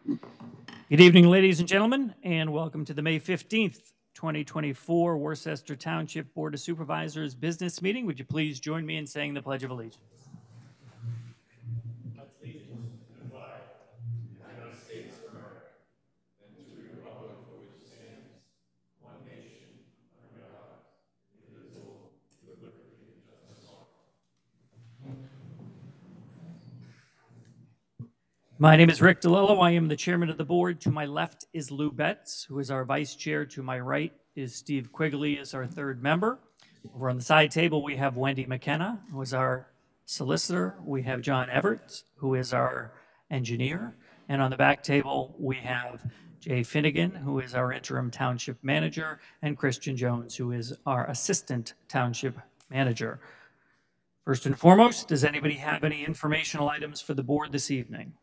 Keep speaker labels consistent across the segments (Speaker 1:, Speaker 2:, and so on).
Speaker 1: Good evening, ladies and gentlemen, and welcome to the May 15th, 2024 Worcester Township Board of Supervisors business meeting. Would you please join me in saying the Pledge of Allegiance? My name is Rick DeLillo. I am the chairman of the board. To my left is Lou Betts, who is our vice chair. To my right is Steve Quigley, is our third member. Over on the side table, we have Wendy McKenna, who is our solicitor. We have John Everett, who is our engineer. And on the back table, we have Jay Finnegan, who is our interim township manager, and Christian Jones, who is our assistant township manager. First and foremost, does anybody have any informational items for the board this evening?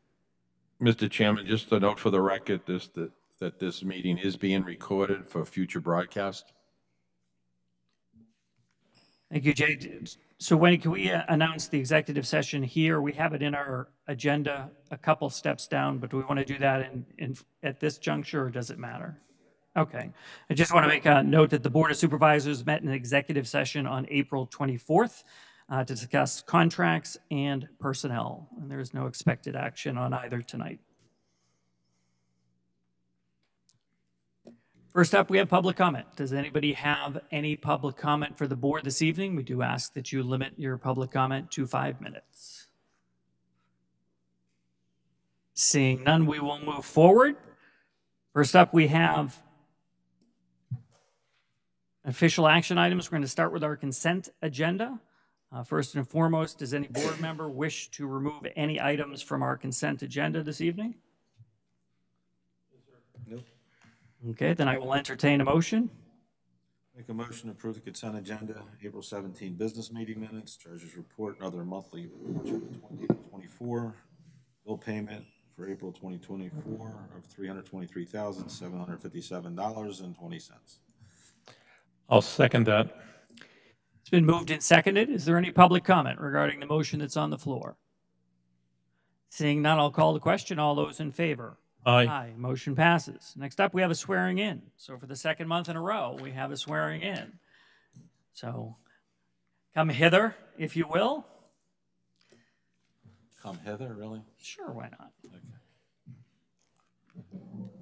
Speaker 2: Mr. Chairman, just a note for the record that this meeting is being recorded for future broadcast.
Speaker 1: Thank you, Jay. So Wendy, can we announce the executive session here? We have it in our agenda a couple steps down, but do we want to do that at this juncture, or does it matter? Okay. I just want to make a note that the Board of Supervisors met in an executive session on April 24th to discuss contracts and personnel, and there is no expected action on either tonight. First up, we have public comment. Does anybody have any public comment for the board this evening? We do ask that you limit your public comment to 5 minutes. Seeing none, we will move forward. First up, we have official action items. We're going to start with our consent agenda. First and foremost, does any board member wish to remove any items from our consent agenda this evening?
Speaker 3: Nope.
Speaker 1: Okay, then I will entertain a motion.
Speaker 3: Make a motion to approve the consent agenda, April 17 business meeting minutes, treasurer's report, and other monthly 2024 bill payment for April 2024 of $323,757.20.
Speaker 4: I'll second that.
Speaker 1: It's been moved and seconded. Is there any public comment regarding the motion that's on the floor? Seeing none, I'll call the question. All those in favor?
Speaker 4: Aye.
Speaker 1: Aye. Motion passes. Next up, we have a swearing in. So for the second month in a row, we have a swearing in. So come hither, if you will.
Speaker 3: Come hither, really?
Speaker 1: Sure, why not?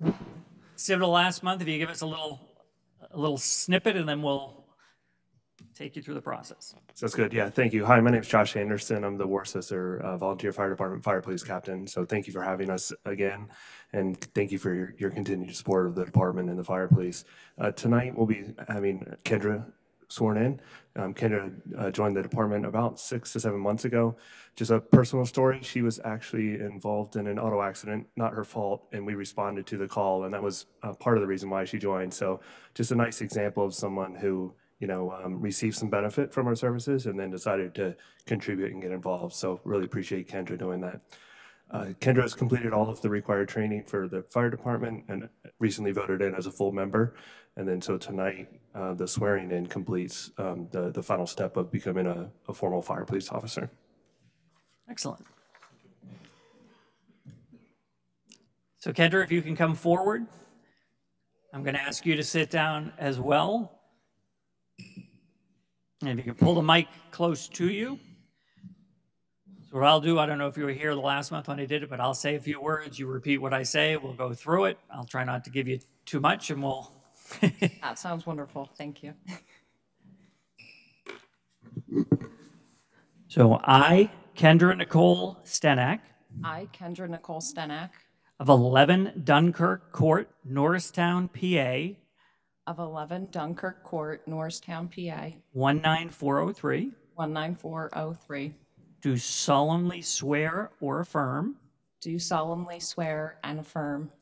Speaker 3: Okay.
Speaker 1: Similar to last month, if you give us a little snippet, and then we'll take you through the process.
Speaker 5: Sounds good. Yeah, thank you. Hi, my name is Josh Anderson. I'm the Worcester Volunteer Fire Department Fire Police Captain. So thank you for having us again, and thank you for your continued support of the department and the fire police. Tonight we'll be having Kendra sworn in. Kendra joined the department about 6 to 7 months ago. Just a personal story. She was actually involved in an auto accident, not her fault, and we responded to the call, and that was part of the reason why she joined. So just a nice example of someone who received some benefit from our services and then decided to contribute and get involved. So really appreciate Kendra doing that. Kendra has completed all of the required training for the fire department and recently voted in as a full member. And then so tonight, the swearing in completes the final step of becoming a formal fire police officer.
Speaker 1: Excellent. So Kendra, if you can come forward, I'm going to ask you to sit down as well. And if you can pull the mic close to you. So what I'll do, I don't know if you were here the last month when I did it, but I'll say a few words. You repeat what I say. We'll go through it. I'll try not to give you too much, and we'll...
Speaker 6: That sounds wonderful. Thank you.
Speaker 1: So I, Kendra Nicole Stenak,
Speaker 6: I, Kendra Nicole Stenak,
Speaker 1: of 11 Dunkirk Court, Norristown, PA,
Speaker 6: of 11 Dunkirk Court, Norristown, PA,
Speaker 1: 19403,
Speaker 6: 19403,
Speaker 1: do solemnly swear or affirm
Speaker 6: do solemnly swear and affirm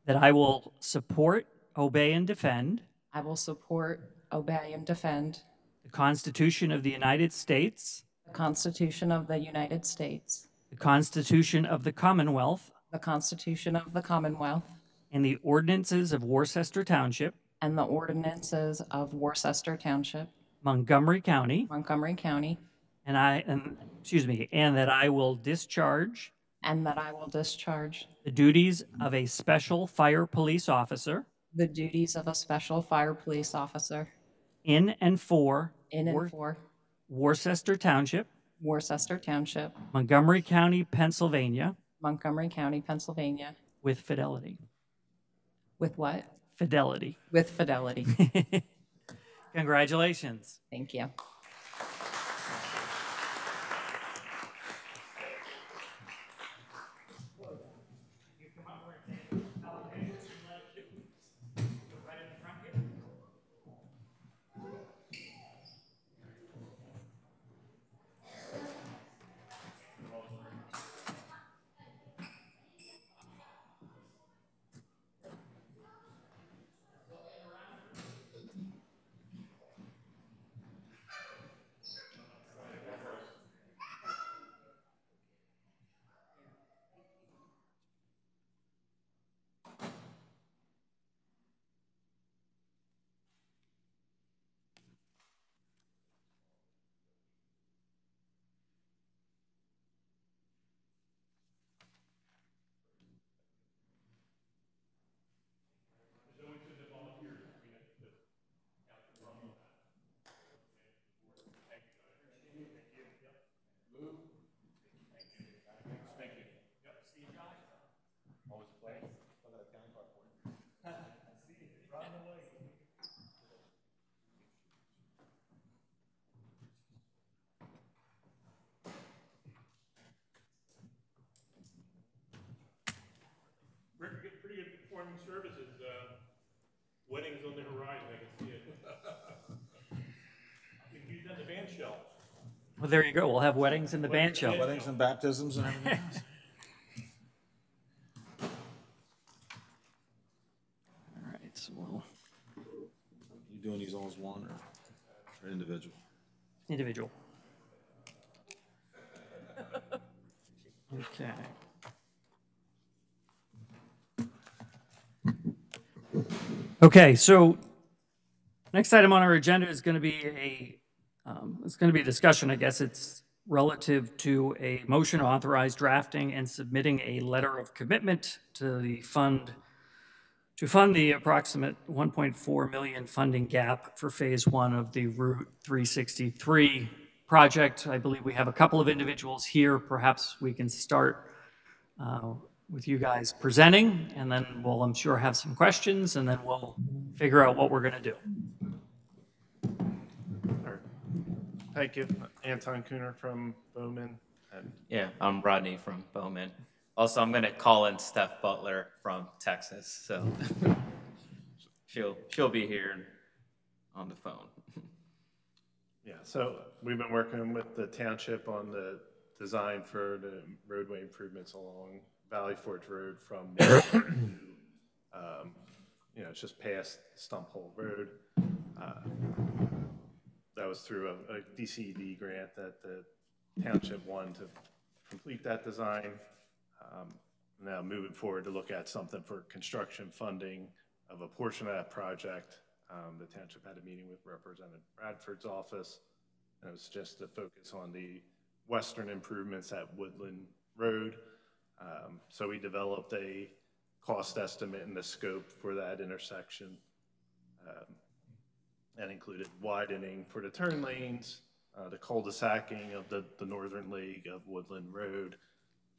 Speaker 1: that I will support, obey, and defend
Speaker 6: I will support, obey, and defend
Speaker 1: the Constitution of the United States,
Speaker 6: the Constitution of the United States,
Speaker 1: the Constitution of the Commonwealth,
Speaker 6: the Constitution of the Commonwealth,
Speaker 1: and the ordinances of Worcester Township,
Speaker 6: and the ordinances of Worcester Township,
Speaker 1: Montgomery County,
Speaker 6: Montgomery County,
Speaker 1: and that I will discharge
Speaker 6: and that I will discharge
Speaker 1: the duties of a special fire police officer
Speaker 6: the duties of a special fire police officer
Speaker 1: in and for
Speaker 6: in and for
Speaker 1: Worcester Township,
Speaker 6: Worcester Township,
Speaker 1: Montgomery County, Pennsylvania,
Speaker 6: Montgomery County, Pennsylvania.
Speaker 1: with fidelity.
Speaker 6: With what?
Speaker 1: Fidelity.
Speaker 6: With fidelity.
Speaker 1: Congratulations.
Speaker 6: Thank you.
Speaker 4: Pretty good performing services. Weddings on the horizon, I can see it. You can use that in the band shell.
Speaker 1: Well, there you go. We'll have weddings in the band shell.
Speaker 3: Weddings and baptisms and everything else.
Speaker 1: All right, so we'll
Speaker 3: You doing these all as one or individual?
Speaker 1: individual. Okay. Okay, so next item on our agenda is going to be a discussion. I guess it's relative to a motion to authorize drafting and submitting a letter of commitment to fund the approximate 1.4 million funding gap for phase one of the Route 363 project. I believe we have a couple of individuals here. Perhaps we can start with you guys presenting, and then we'll, I'm sure, have some questions, and then we'll figure out what we're going to do.
Speaker 5: Thank you. Anton Cooner from Bowman. And
Speaker 7: Yeah, I'm Rodney from Bowman. Also, I'm going to call in Steph Butler from Texas, so she'll be here on the phone.
Speaker 5: yeah, so we've been working with the township on the design for the roadway improvements along Valley Forge Road from it's just past Stump Hole Road. That was through a DCD grant that the township won to complete that design. Now moving forward to look at something for construction funding of a portion of that project. The township had a meeting with Representative Bradford's office, and it was just to focus on the western improvements at Woodland Road. So we developed a cost estimate and the scope for that intersection. That included widening for the turn lanes, the cul-de-sacing of the northern leg of Woodland Road,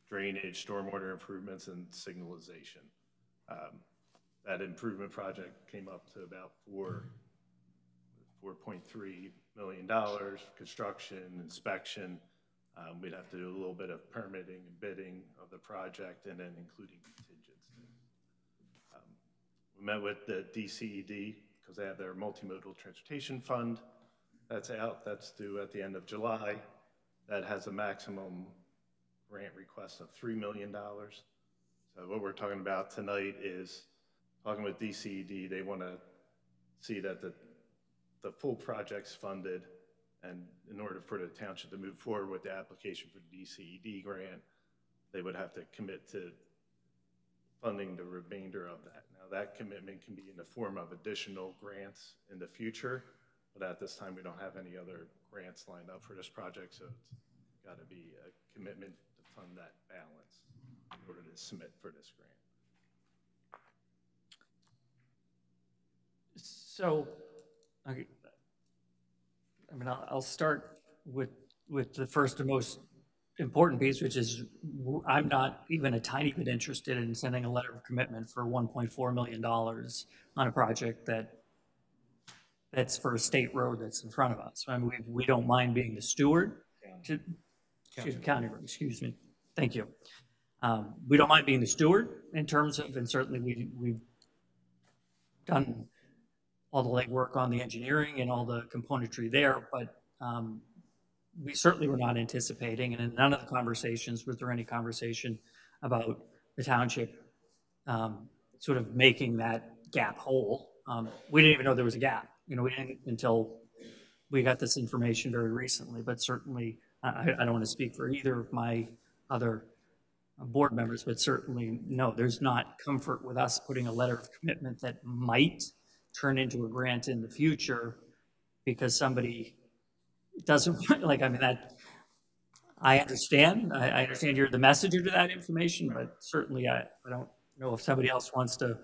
Speaker 5: drainage, stormwater improvements, and signalization. That improvement project came up to about $4.3 million, construction, inspection. We'd have to do a little bit of permitting and bidding of the project, and then including contingency. We met with the DCED because they have their multimodal transportation fund that's out. That's due at the end of July. That has a maximum grant request of $3 million. So what we're talking about tonight is talking with DCED. They want to see that the full project's funded, and in order for the township to move forward with the application for the DCED grant, they would have to commit to funding the remainder of that. Now, that commitment can be in the form of additional grants in the future, but at this time, we don't have any other grants lined up for this project, so it's got to be a commitment to fund that balance. in order to submit for this grant.
Speaker 1: So, okay, I mean, I'll start with the first and most important piece, which is I'm not even a tiny bit interested in sending a letter of commitment for $1.4 million on a project that's for a state road that's in front of us. I mean, we don't mind being the steward to county road, excuse me. Thank you. We don't mind being the steward in terms of, and certainly we've done all the legwork on the engineering and all the componentry there, but we certainly were not anticipating, and in none of the conversations was there any conversation about the township sort of making that gap whole. We didn't even know there was a gap. You know, we didn't until we got this information very recently, but certainly, I don't want to speak for either of my other board members, but certainly, no, there's not comfort with us putting a letter of commitment that might turn into a grant in the future because somebody doesn't, like, I mean, that, I understand you're the messenger to that information, but certainly I don't know if somebody else wants to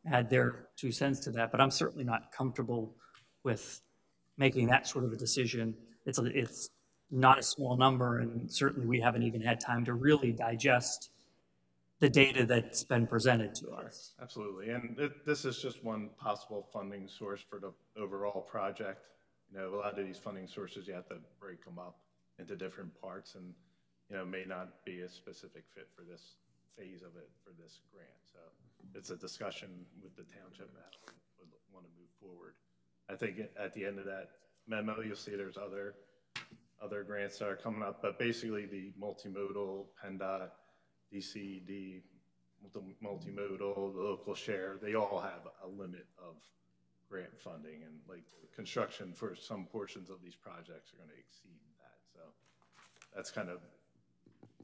Speaker 1: add their 2 cents to that, but I'm certainly not comfortable with making that sort of a decision. It's not a small number, and certainly we haven't even had time to really digest the data that's been presented to us.
Speaker 5: Absolutely, and this is just one possible funding source for the overall project. You know, a lot of these funding sources, you have to break them up into different parts, and, you know, may not be a specific fit for this phase of it for this grant. So it's a discussion with the township how we would want to move forward. I think at the end of that memo, you'll see there's other grants that are coming up, but basically the multimodal, PennDOT, DCD, multimodal, the local share, they all have a limit of grant funding, and like construction for some portions of these projects are going to exceed that. So that's kind of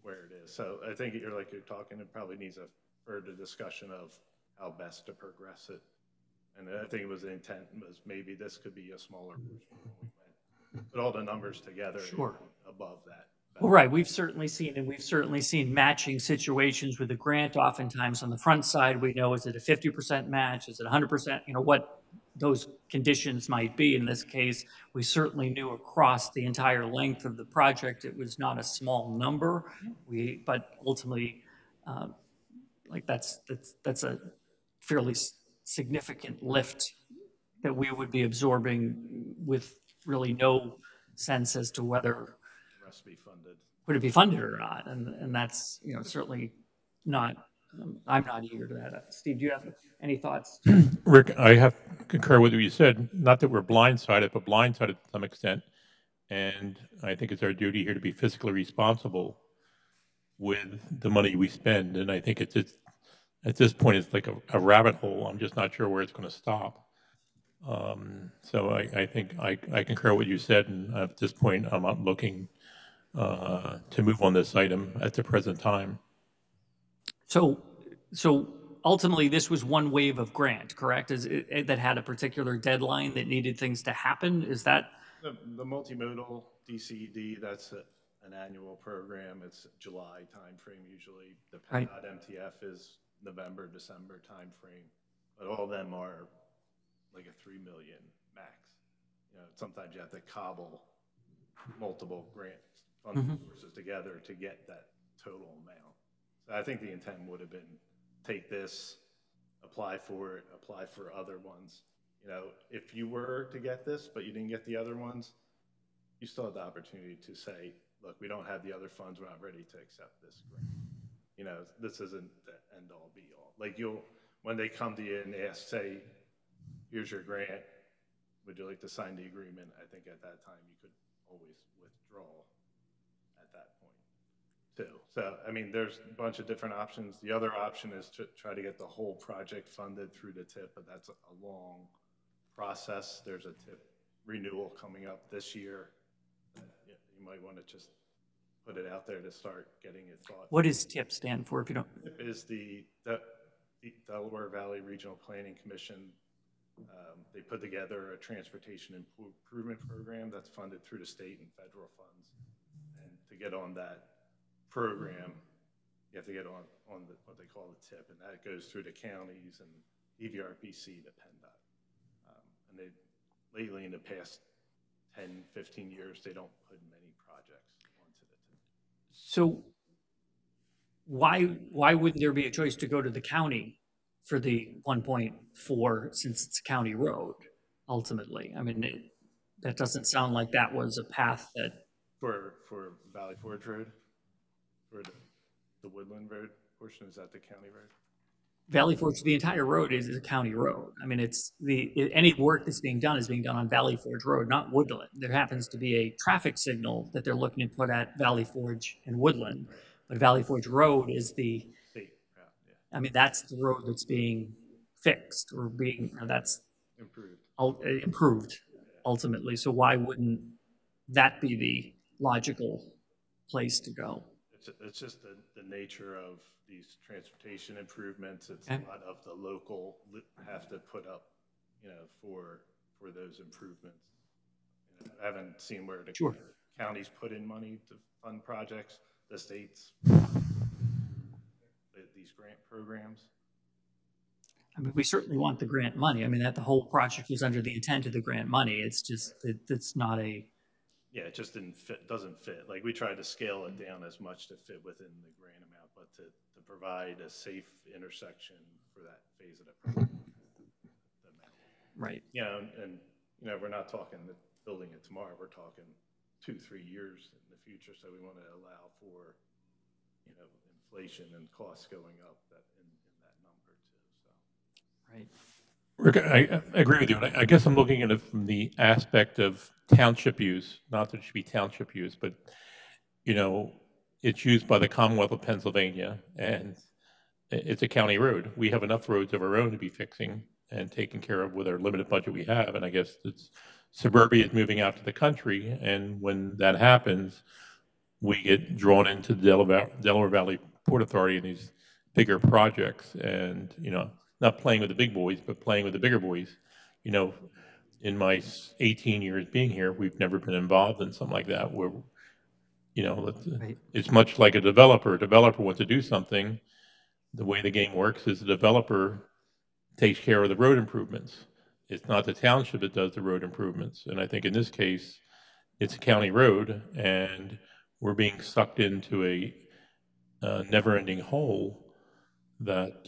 Speaker 5: where it is. So I think you're talking, it probably needs a further discussion of how best to progress it. And I think it was the intent was maybe this could be a smaller portion when we went, put all the numbers together.
Speaker 1: Sure.
Speaker 5: Above that.
Speaker 1: Well, right, we've certainly seen matching situations with the grant. Oftentimes on the front side, we know, is it a 50% match? Is it 100%? You know, what those conditions might be. In this case, we certainly knew across the entire length of the project, it was not a small number. But ultimately, like that's a fairly significant lift that we would be absorbing with really no sense as to whether
Speaker 5: Be funded.
Speaker 1: would it be funded or not, and that's, you know, certainly not. I'm not eager to that. Steve, do you have any thoughts?
Speaker 8: Rick, I have concur with what you said. Not that we're blindsided, but blindsided to some extent. And I think it's our duty here to be fiscally responsible with the money we spend. And I think it's at this point, it's like a rabbit hole. I'm just not sure where it's going to stop. So I think I concur with what you said. And at this point, I'm not looking to move on this item at the present time.
Speaker 1: So ultimately, this was one wave of grant, correct? That had a particular deadline that needed things to happen? Is that?
Speaker 5: The multimodal DCD, that's an annual program. It's July timeframe usually. The PennDOT MTF is November, December timeframe. But all of them are like a $3 million max. You know, sometimes you have to cobble multiple grant funding sources together to get that total amount. So I think the intent would have been take this, apply for it, apply for other ones. You know, if you were to get this, but you didn't get the other ones, you still have the opportunity to say, look, we don't have the other funds, we're not ready to accept this grant. You know, this isn't the end all be all. Like when they come to you and ask, say, here's your grant, would you like to sign the agreement? I think at that time you could always withdraw at that point too. So, I mean, there's a bunch of different options. The other option is to try to get the whole project funded through the TIP, but that's a long process. There's a TIP renewal coming up this year. You might want to just put it out there to start getting it thought.
Speaker 1: What does TIP stand for, if you don't?
Speaker 5: TIP is the Delaware Valley Regional Planning Commission. They put together a transportation improvement program that's funded through the state and federal funds. And to get on that program, you have to get on what they call the tip, and that goes through the counties and EVRPC to PennDOT. And they lately in the past 10, 15 years, they don't put many projects onto the tip.
Speaker 1: So why wouldn't there be a choice to go to the county for the 1.4 since it's a county road ultimately? I mean, that doesn't sound like that was a path that.
Speaker 5: For Valley Forge Road, for the Woodland Road portion, is that the county road?
Speaker 1: Valley Forge, the entire road is a county road. I mean, any work that's being done is being done on Valley Forge Road, not Woodland. There happens to be a traffic signal that they're looking to put at Valley Forge and Woodland, but Valley Forge Road is the.
Speaker 5: State route, yeah.
Speaker 1: I mean, that's the road that's being fixed or that's improved ultimately. So why wouldn't that be the logical place to go?
Speaker 5: It's just the nature of these transportation improvements. It's
Speaker 1: Okay.
Speaker 5: a lot of the local have to put up, for those improvements. I haven't seen where the
Speaker 1: Sure.
Speaker 5: counties put in money to fund projects. The states, these grant programs.
Speaker 1: I mean, we certainly want the grant money. I mean, that the whole project was under the intent of the grant money. It's just, it's not a.
Speaker 5: Yeah, it just doesn't fit. Like, we tried to scale it down as much to fit within the grant amount, but to provide a safe intersection for that phase of the project.
Speaker 1: Right.
Speaker 5: And we're not talking building it tomorrow. We're talking 2-3 years in the future. So we want to allow for, inflation and costs going up in that number too. So.
Speaker 1: Right.
Speaker 8: Rick, I agree with you. And I guess I'm looking at it from the aspect of township use, not that it should be township use, but, it's used by the Commonwealth of Pennsylvania, and it's a county road. We have enough roads of our own to be fixing and taking care of with our limited budget we have. And I guess suburbia is moving out to the country, and when that happens, we get drawn into the Delaware Valley Port Authority and these bigger projects, and not playing with the big boys, but playing with the bigger boys. In my 18 years being here, we've never been involved in something like that where,
Speaker 1: Right.
Speaker 8: it's much like a developer. A developer wants to do something. The way the game works is the developer takes care of the road improvements. It's not the township that does the road improvements. And I think in this case, it's a county road, and we're being sucked into a never-ending hole that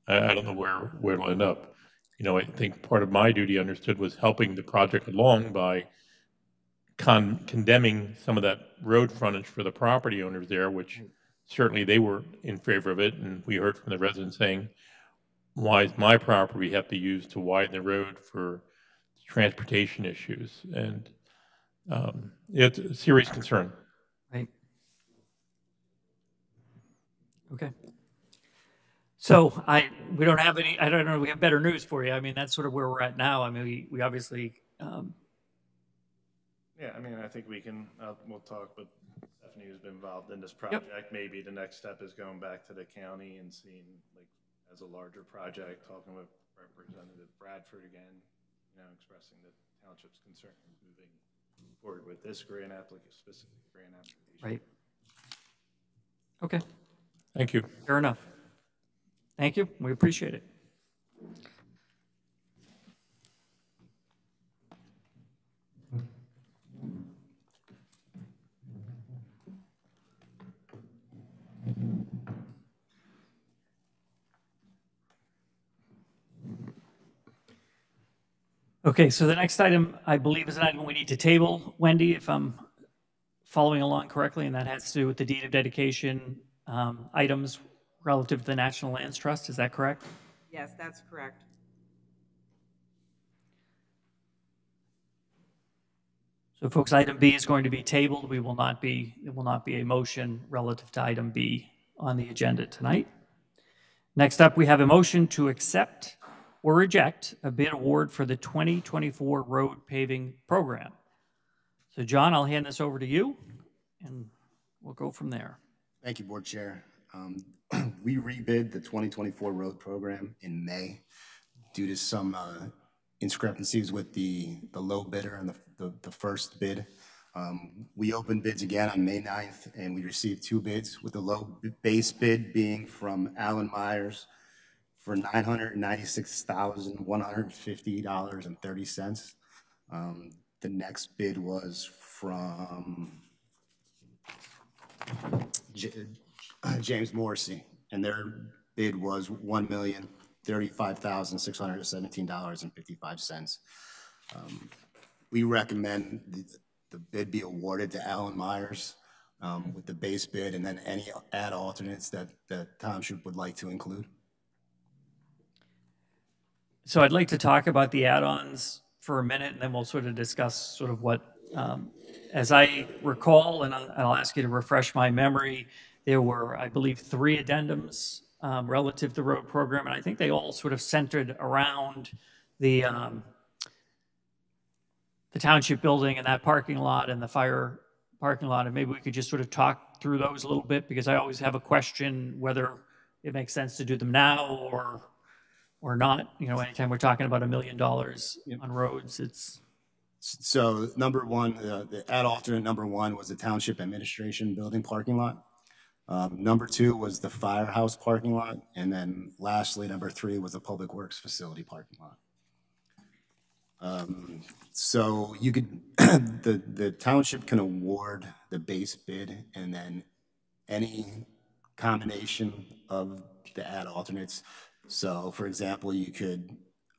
Speaker 8: I don't know where it'll end up. I think part of my duty understood was helping the project along by condemning some of that road frontage for the property owners there, which certainly they were in favor of it. And we heard from the residents saying, why is my property have to use to widen the road for transportation issues? And it's a serious concern.
Speaker 1: Right. Okay. So we don't have any, I don't know, we have better news for you. I mean, that's sort of where we're at now. I mean, we obviously.
Speaker 5: Yeah, I mean, I think we'll talk with Stephanie, who's been involved in this project. Yep. Maybe the next step is going back to the county and seeing, as a larger project, talking with Representative Bradford again, expressing the township's concern moving forward with this specific grant application.
Speaker 1: Right. Okay.
Speaker 8: Thank you.
Speaker 1: Fair enough. Thank you. We appreciate it. Okay, so the next item, I believe, is an item we need to table, Wendy, if I'm following along correctly, and that has to do with the deed of dedication items relative to the National Lands Trust. Is that correct?
Speaker 9: Yes, that's correct.
Speaker 1: So, folks, item B is going to be tabled. It will not be a motion relative to item B on the agenda tonight. Next up, we have a motion to accept or reject a bid award for the 2024 road paving program. So, John, I'll hand this over to you, and we'll go from there.
Speaker 10: Thank you, Board Chair. We rebid the 2024 road program in May due to some discrepancies with the low bidder and the first bid. We opened bids again on May 9th, and we received 2 bids, with the low base bid being from Allen Myers for $996,150.30. The next bid was from James Morrissey, and their bid was $1,035,617.55. We recommend the bid be awarded to Allen Myers with the base bid, and then any add alternates that the township would like to include.
Speaker 1: So I'd like to talk about the add-ons for a minute, and then we'll sort of discuss sort of what, as I recall, and I'll ask you to refresh my memory, there were, I believe, 3 addendums relative to the road program, and I think they all sort of centered around the township building and that parking lot and the fire parking lot, and maybe we could just sort of talk through those a little bit, because I always have a question whether it makes sense to do them now or not. You know, anytime we're talking about $1 million on roads, it's...
Speaker 10: So number one, the add alternate number 1 was the township administration building parking lot. Number 2 was the firehouse parking lot. And then lastly, number 3 was the public works facility parking lot. So you could, the township can award the base bid, and then any combination of the add alternates. So for example, you could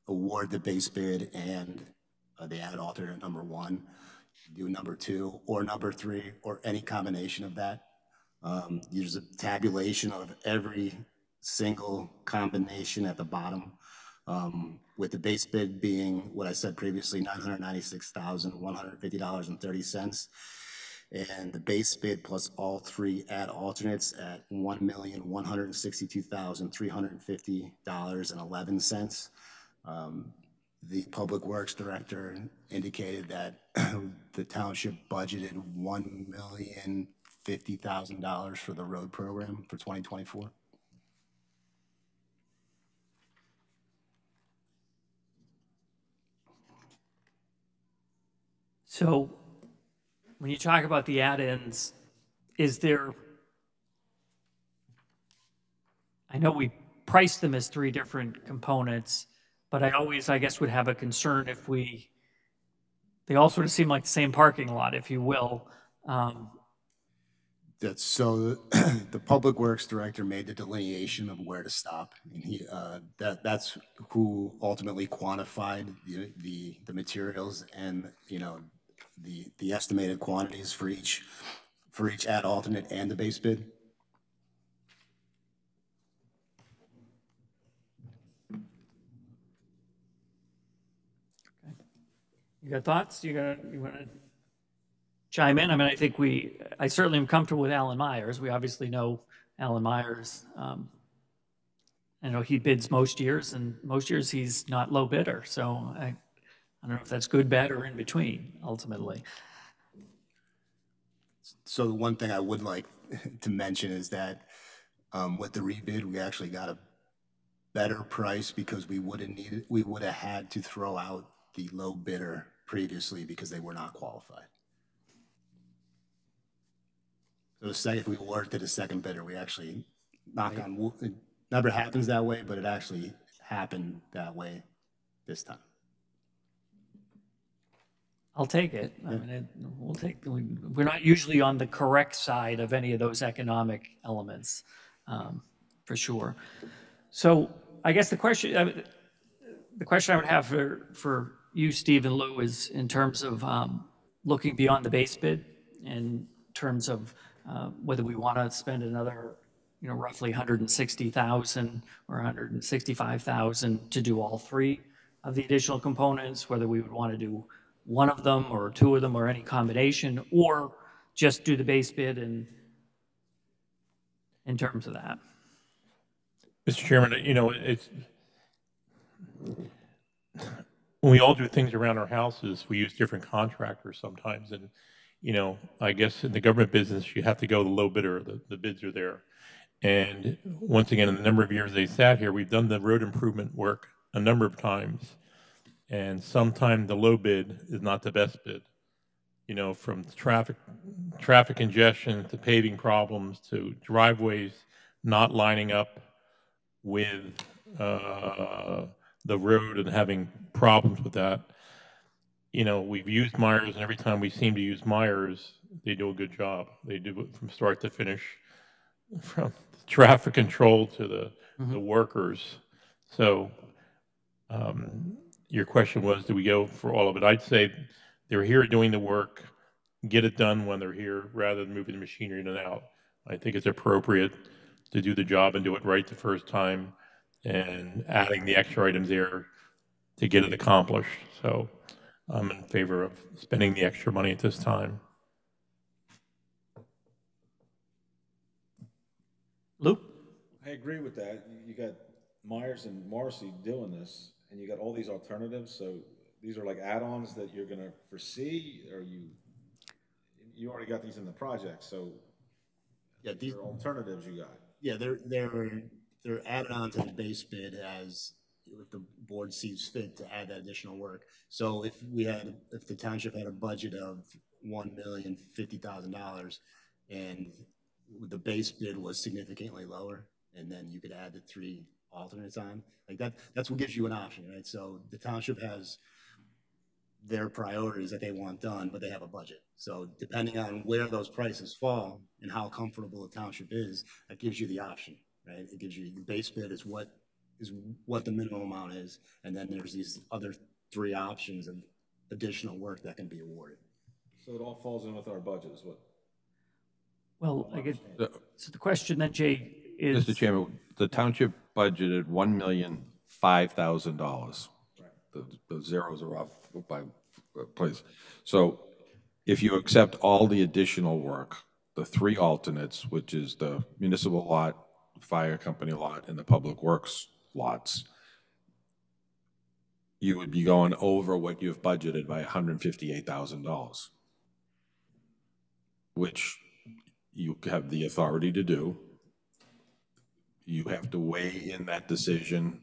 Speaker 10: award the base bid and the add alternate number 1, do number 2 or number 3, or any combination of that. There's a tabulation of every single combination at the bottom, with the base bid being what I said previously, $996,150.30, and the base bid plus all 3 add alternates at $1,162,350.11. The public works director indicated that the township budgeted $1,050,000 for the road program for 2024.
Speaker 1: So when you talk about the add-ins, is there, I know we priced them as 3 different components, but I always, I guess, would have a concern if they all sort of seem like the same parking lot, if you will.
Speaker 10: That's so the public works director made the delineation of where to stop, and he that's who ultimately quantified the materials and, you know, the estimated quantities for each add alternate and the base bid.
Speaker 1: Okay. You got thoughts? You want to chime in? I mean, I certainly am comfortable with Allen Myers. We obviously know Allen Myers. I know he bids most years, and most years he's not low bidder. So I don't know if that's good, bad, or in between, ultimately.
Speaker 10: So the one thing I would like to mention is that with the rebid, we actually got a better price because we would have had to throw out the low bidder previously because they were not qualified. So if we award to the second bidder, we actually knock on wood. It never happens that way, but it actually happened that way this time.
Speaker 1: I'll take it. I mean, we're not usually on the correct side of any of those economic elements, for sure. So I guess the question I would have for you, Steve and Lou, is in terms of looking beyond the base bid, in terms of whether we want to spend another, you know, roughly $160,000 or $165,000 to do all 3 of the additional components, whether we would want to do one of them or 2 of them or any combination, or just do the base bid in terms of that.
Speaker 8: Mr. Chairman, you know, it's when we all do things around our houses, we use different contractors sometimes, and you know, I guess in the government business, you have to go the low bidder. The bids are there, and once again, in the number of years they sat here, we've done the road improvement work a number of times. And sometimes the low bid is not the best bid. you know, from traffic congestion to paving problems to driveways not lining up with the road and having problems with that. You know, we've used Myers, and every time we seem to use Myers, they do a good job. They do it from start to finish, from traffic control to the workers. So your question was, do we go for all of it? I'd say they're here doing the work, get it done when they're here rather than moving the machinery in and out. I think it's appropriate to do the job and do it right the first time and adding the extra items there to get it accomplished. So I'm in favor of spending the extra money at this time.
Speaker 1: Lou?
Speaker 3: I agree with that. You got Myers and Morrissey doing this, and you got all these alternatives, so these are like add-ons that you're gonna foresee, or you already got these in the project, so
Speaker 10: Yeah, these
Speaker 3: are alternatives you got.
Speaker 10: Yeah, they're added on to the base bid as if the board sees fit to add that additional work. So if the township had a budget of $1,050,000 and the base bid was significantly lower, and then you could add the 3 alternates on, like that's what gives you an option, right? So the township has their priorities that they want done, but they have a budget. So depending on where those prices fall and how comfortable the township is, that gives you the option, right? It gives you the base bid is what the minimum amount is, and then there's these other 3 options of additional work that can be awarded.
Speaker 3: So it all falls in with our budget, is what?
Speaker 1: Well, I get, so the question then, Jay, is...
Speaker 2: Mr. Chairman, the township budgeted $1,005,000. The zeros are off by place. So if you accept all the additional work, the 3 alternates, which is the municipal lot, fire company lot, and the public works lots, you would be going over what you've budgeted by $158,000, which you have the authority to do. You have to weigh in that decision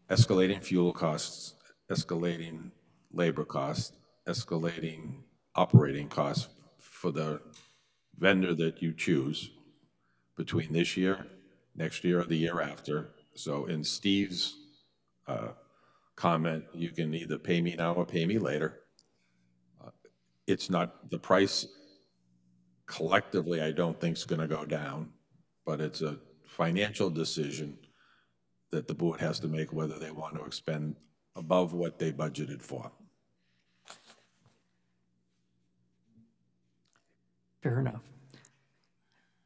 Speaker 2: escalating fuel costs, escalating labor costs, escalating operating costs for the vendor that you choose between this year, next year, or the year after. So in Steve's comment, you can either pay me now or pay me later. It's not, the price collectively I don't think is going to go down, but it's a financial decision that the board has to make whether they want to expend above what they budgeted for.
Speaker 1: Fair enough.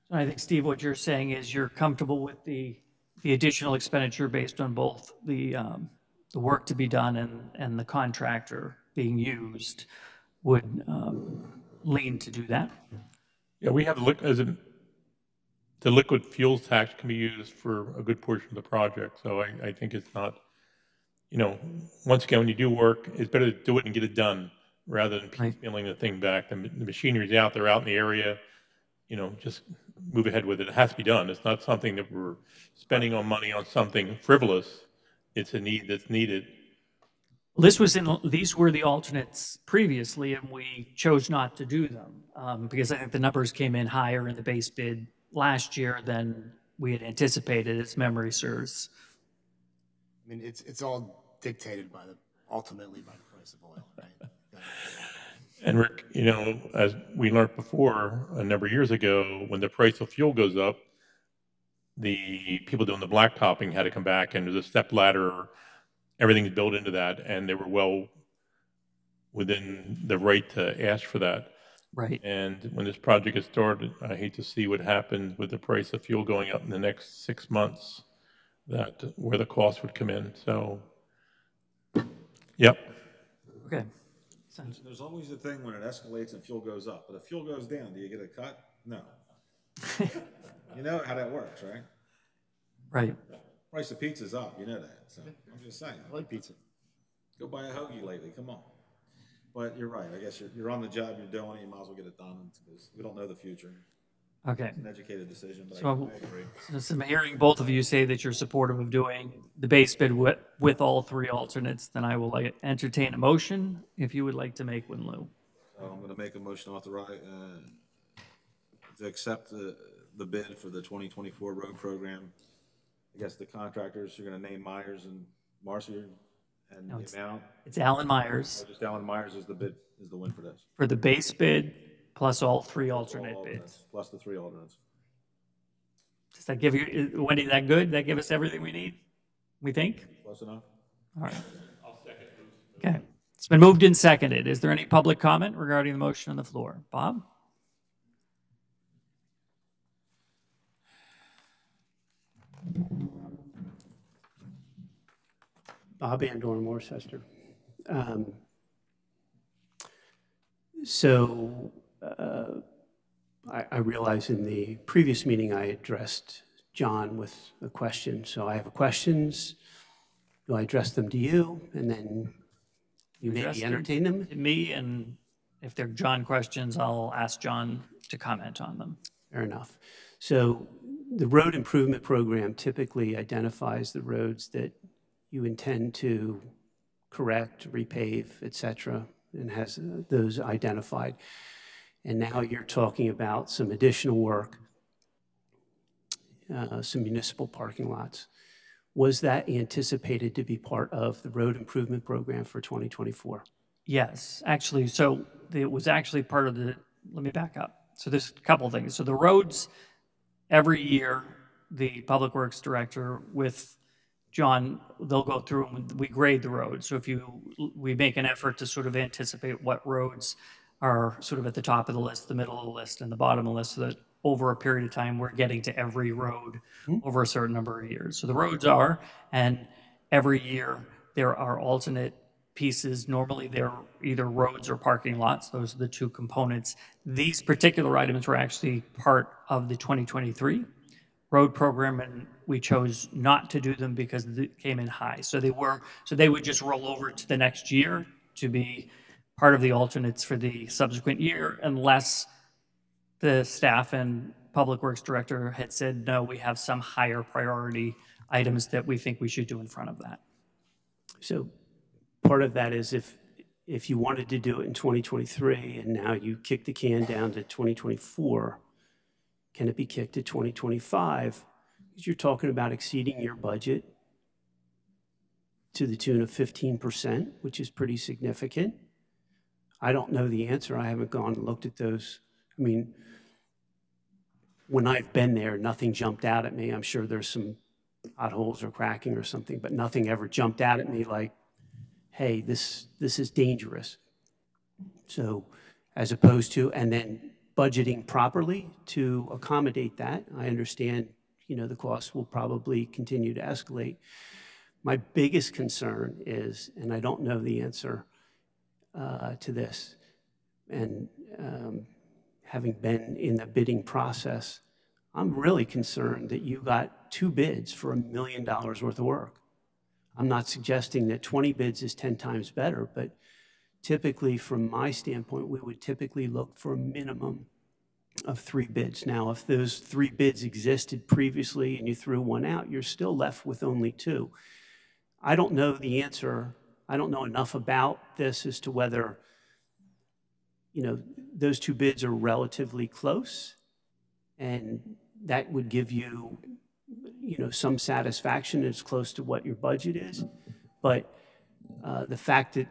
Speaker 1: So I think, Steve, what you're saying is you're comfortable with the additional expenditure based on both the work to be done and the contractor being used would lean to do that.
Speaker 8: Yeah, we have the liquid fuels tax can be used for a good portion of the project. So I think it's not, you know, once again, when you do work, it's better to do it and get it done rather than piecemealing the thing back. The machinery's out there, out in the area, you know, just move ahead with it. It has to be done. It's not something that we're spending on money on something frivolous. It's a need that's needed.
Speaker 1: These were the alternates previously, and we chose not to do them because I think the numbers came in higher in the base bid last year than we had anticipated, as memory serves.
Speaker 10: I mean, it's all dictated ultimately by the price of oil, right?
Speaker 8: And Rick, you know, as we learned before a number of years ago, when the price of fuel goes up, the people doing the blacktopping had to come back, and there's a step ladder. Everything's built into that, and they were well within the right to ask for that.
Speaker 1: Right.
Speaker 8: And when this project gets started, I hate to see what happens with the price of fuel going up in the next 6 months, where the cost would come in. So, yep.
Speaker 1: Okay.
Speaker 3: There's always a thing when it escalates and fuel goes up, but if fuel goes down, do you get a cut? No. You know how that works, right?
Speaker 1: Right.
Speaker 3: Price of pizza's up, you know that. So I'm just saying.
Speaker 10: I like pizza.
Speaker 3: Go buy a hoagie lately, come on. But you're right. I guess you're on the job, you're doing it, you might as well get it done because we don't know the future.
Speaker 1: Okay.
Speaker 3: It's an educated decision, but
Speaker 1: So
Speaker 3: I agree.
Speaker 1: I'm hearing both of you say that you're supportive of doing the base bid with all 3 alternates, then I will entertain a motion if you would like to make one, Lou.
Speaker 3: I'm gonna make a motion to authorize, to accept the bid for the 2024 road program. I guess the contractors, you're gonna name Myers and Marcy and
Speaker 1: No,
Speaker 3: the amount.
Speaker 1: It's Alan Myers
Speaker 3: Just Alan Myers is the bid, is the win for this.
Speaker 1: for the base bid plus all three
Speaker 3: All
Speaker 1: alternate
Speaker 3: alternates,
Speaker 1: bids.
Speaker 3: plus the 3 alternates.
Speaker 1: Does that give you, Wendy, that good? That give us everything we need? We think?
Speaker 3: Close enough?
Speaker 1: All right. Okay. It's been moved and seconded. Is there any public comment regarding the motion on the floor? Bob?
Speaker 9: Bob Andorn, Worcester. So I realize in the previous meeting I addressed John with a question. So I have questions. Do I address them to you? And then you maybe entertain them?
Speaker 1: To me, and if they're John questions, I'll ask John to comment on them.
Speaker 9: Fair enough. So the road improvement program typically identifies the roads that you intend to correct, repave, et cetera, and has those identified. And now you're talking about some additional work, some municipal parking lots. Was that anticipated to be part of the road improvement program for 2024?
Speaker 1: Yes, actually, so it was actually part of the, let me back up. So there's a couple of things. So the roads, every year, the Public Works Director with John, they'll go through and we grade the roads. So we make an effort to sort of anticipate what roads are sort of at the top of the list, the middle of the list, and the bottom of the list, so that over a period of time, we're getting to every road over a certain number of years. So the roads are, and every year there are alternate pieces. Normally they're either roads or parking lots. Those are the two components. These particular items were actually part of the 2023 road program, and we chose not to do them because they came in high. So they would just roll over to the next year to be part of the alternates for the subsequent year, unless the staff and Public Works Director had said, no, we have some higher priority items that we think we should do in front of that.
Speaker 9: So part of that is if you wanted to do it in 2023 and now you kick the can down to 2024, can it be kicked to 2025? Because you're talking about exceeding your budget to the tune of 15%, which is pretty significant. I don't know the answer. I haven't gone and looked at those. I mean, when I've been there, nothing jumped out at me. I'm sure there's some potholes or cracking or something, but nothing ever jumped out at me like, hey, this is dangerous. So as opposed to, and then budgeting properly to accommodate that, I understand, the costs will probably continue to escalate. My biggest concern is, and I don't know the answer to this, and having been in the bidding process, I'm really concerned that you got 2 bids for $1 million worth of work. I'm not suggesting that 20 bids is 10 times better, but typically from my standpoint, we would typically look for a minimum of 3 bids. Now, if those 3 bids existed previously and you threw one out, you're still left with only 2. I don't know the answer. I don't know enough about this as to whether, those 2 bids are relatively close, and that would give you, some satisfaction as close to what your budget is. But the fact that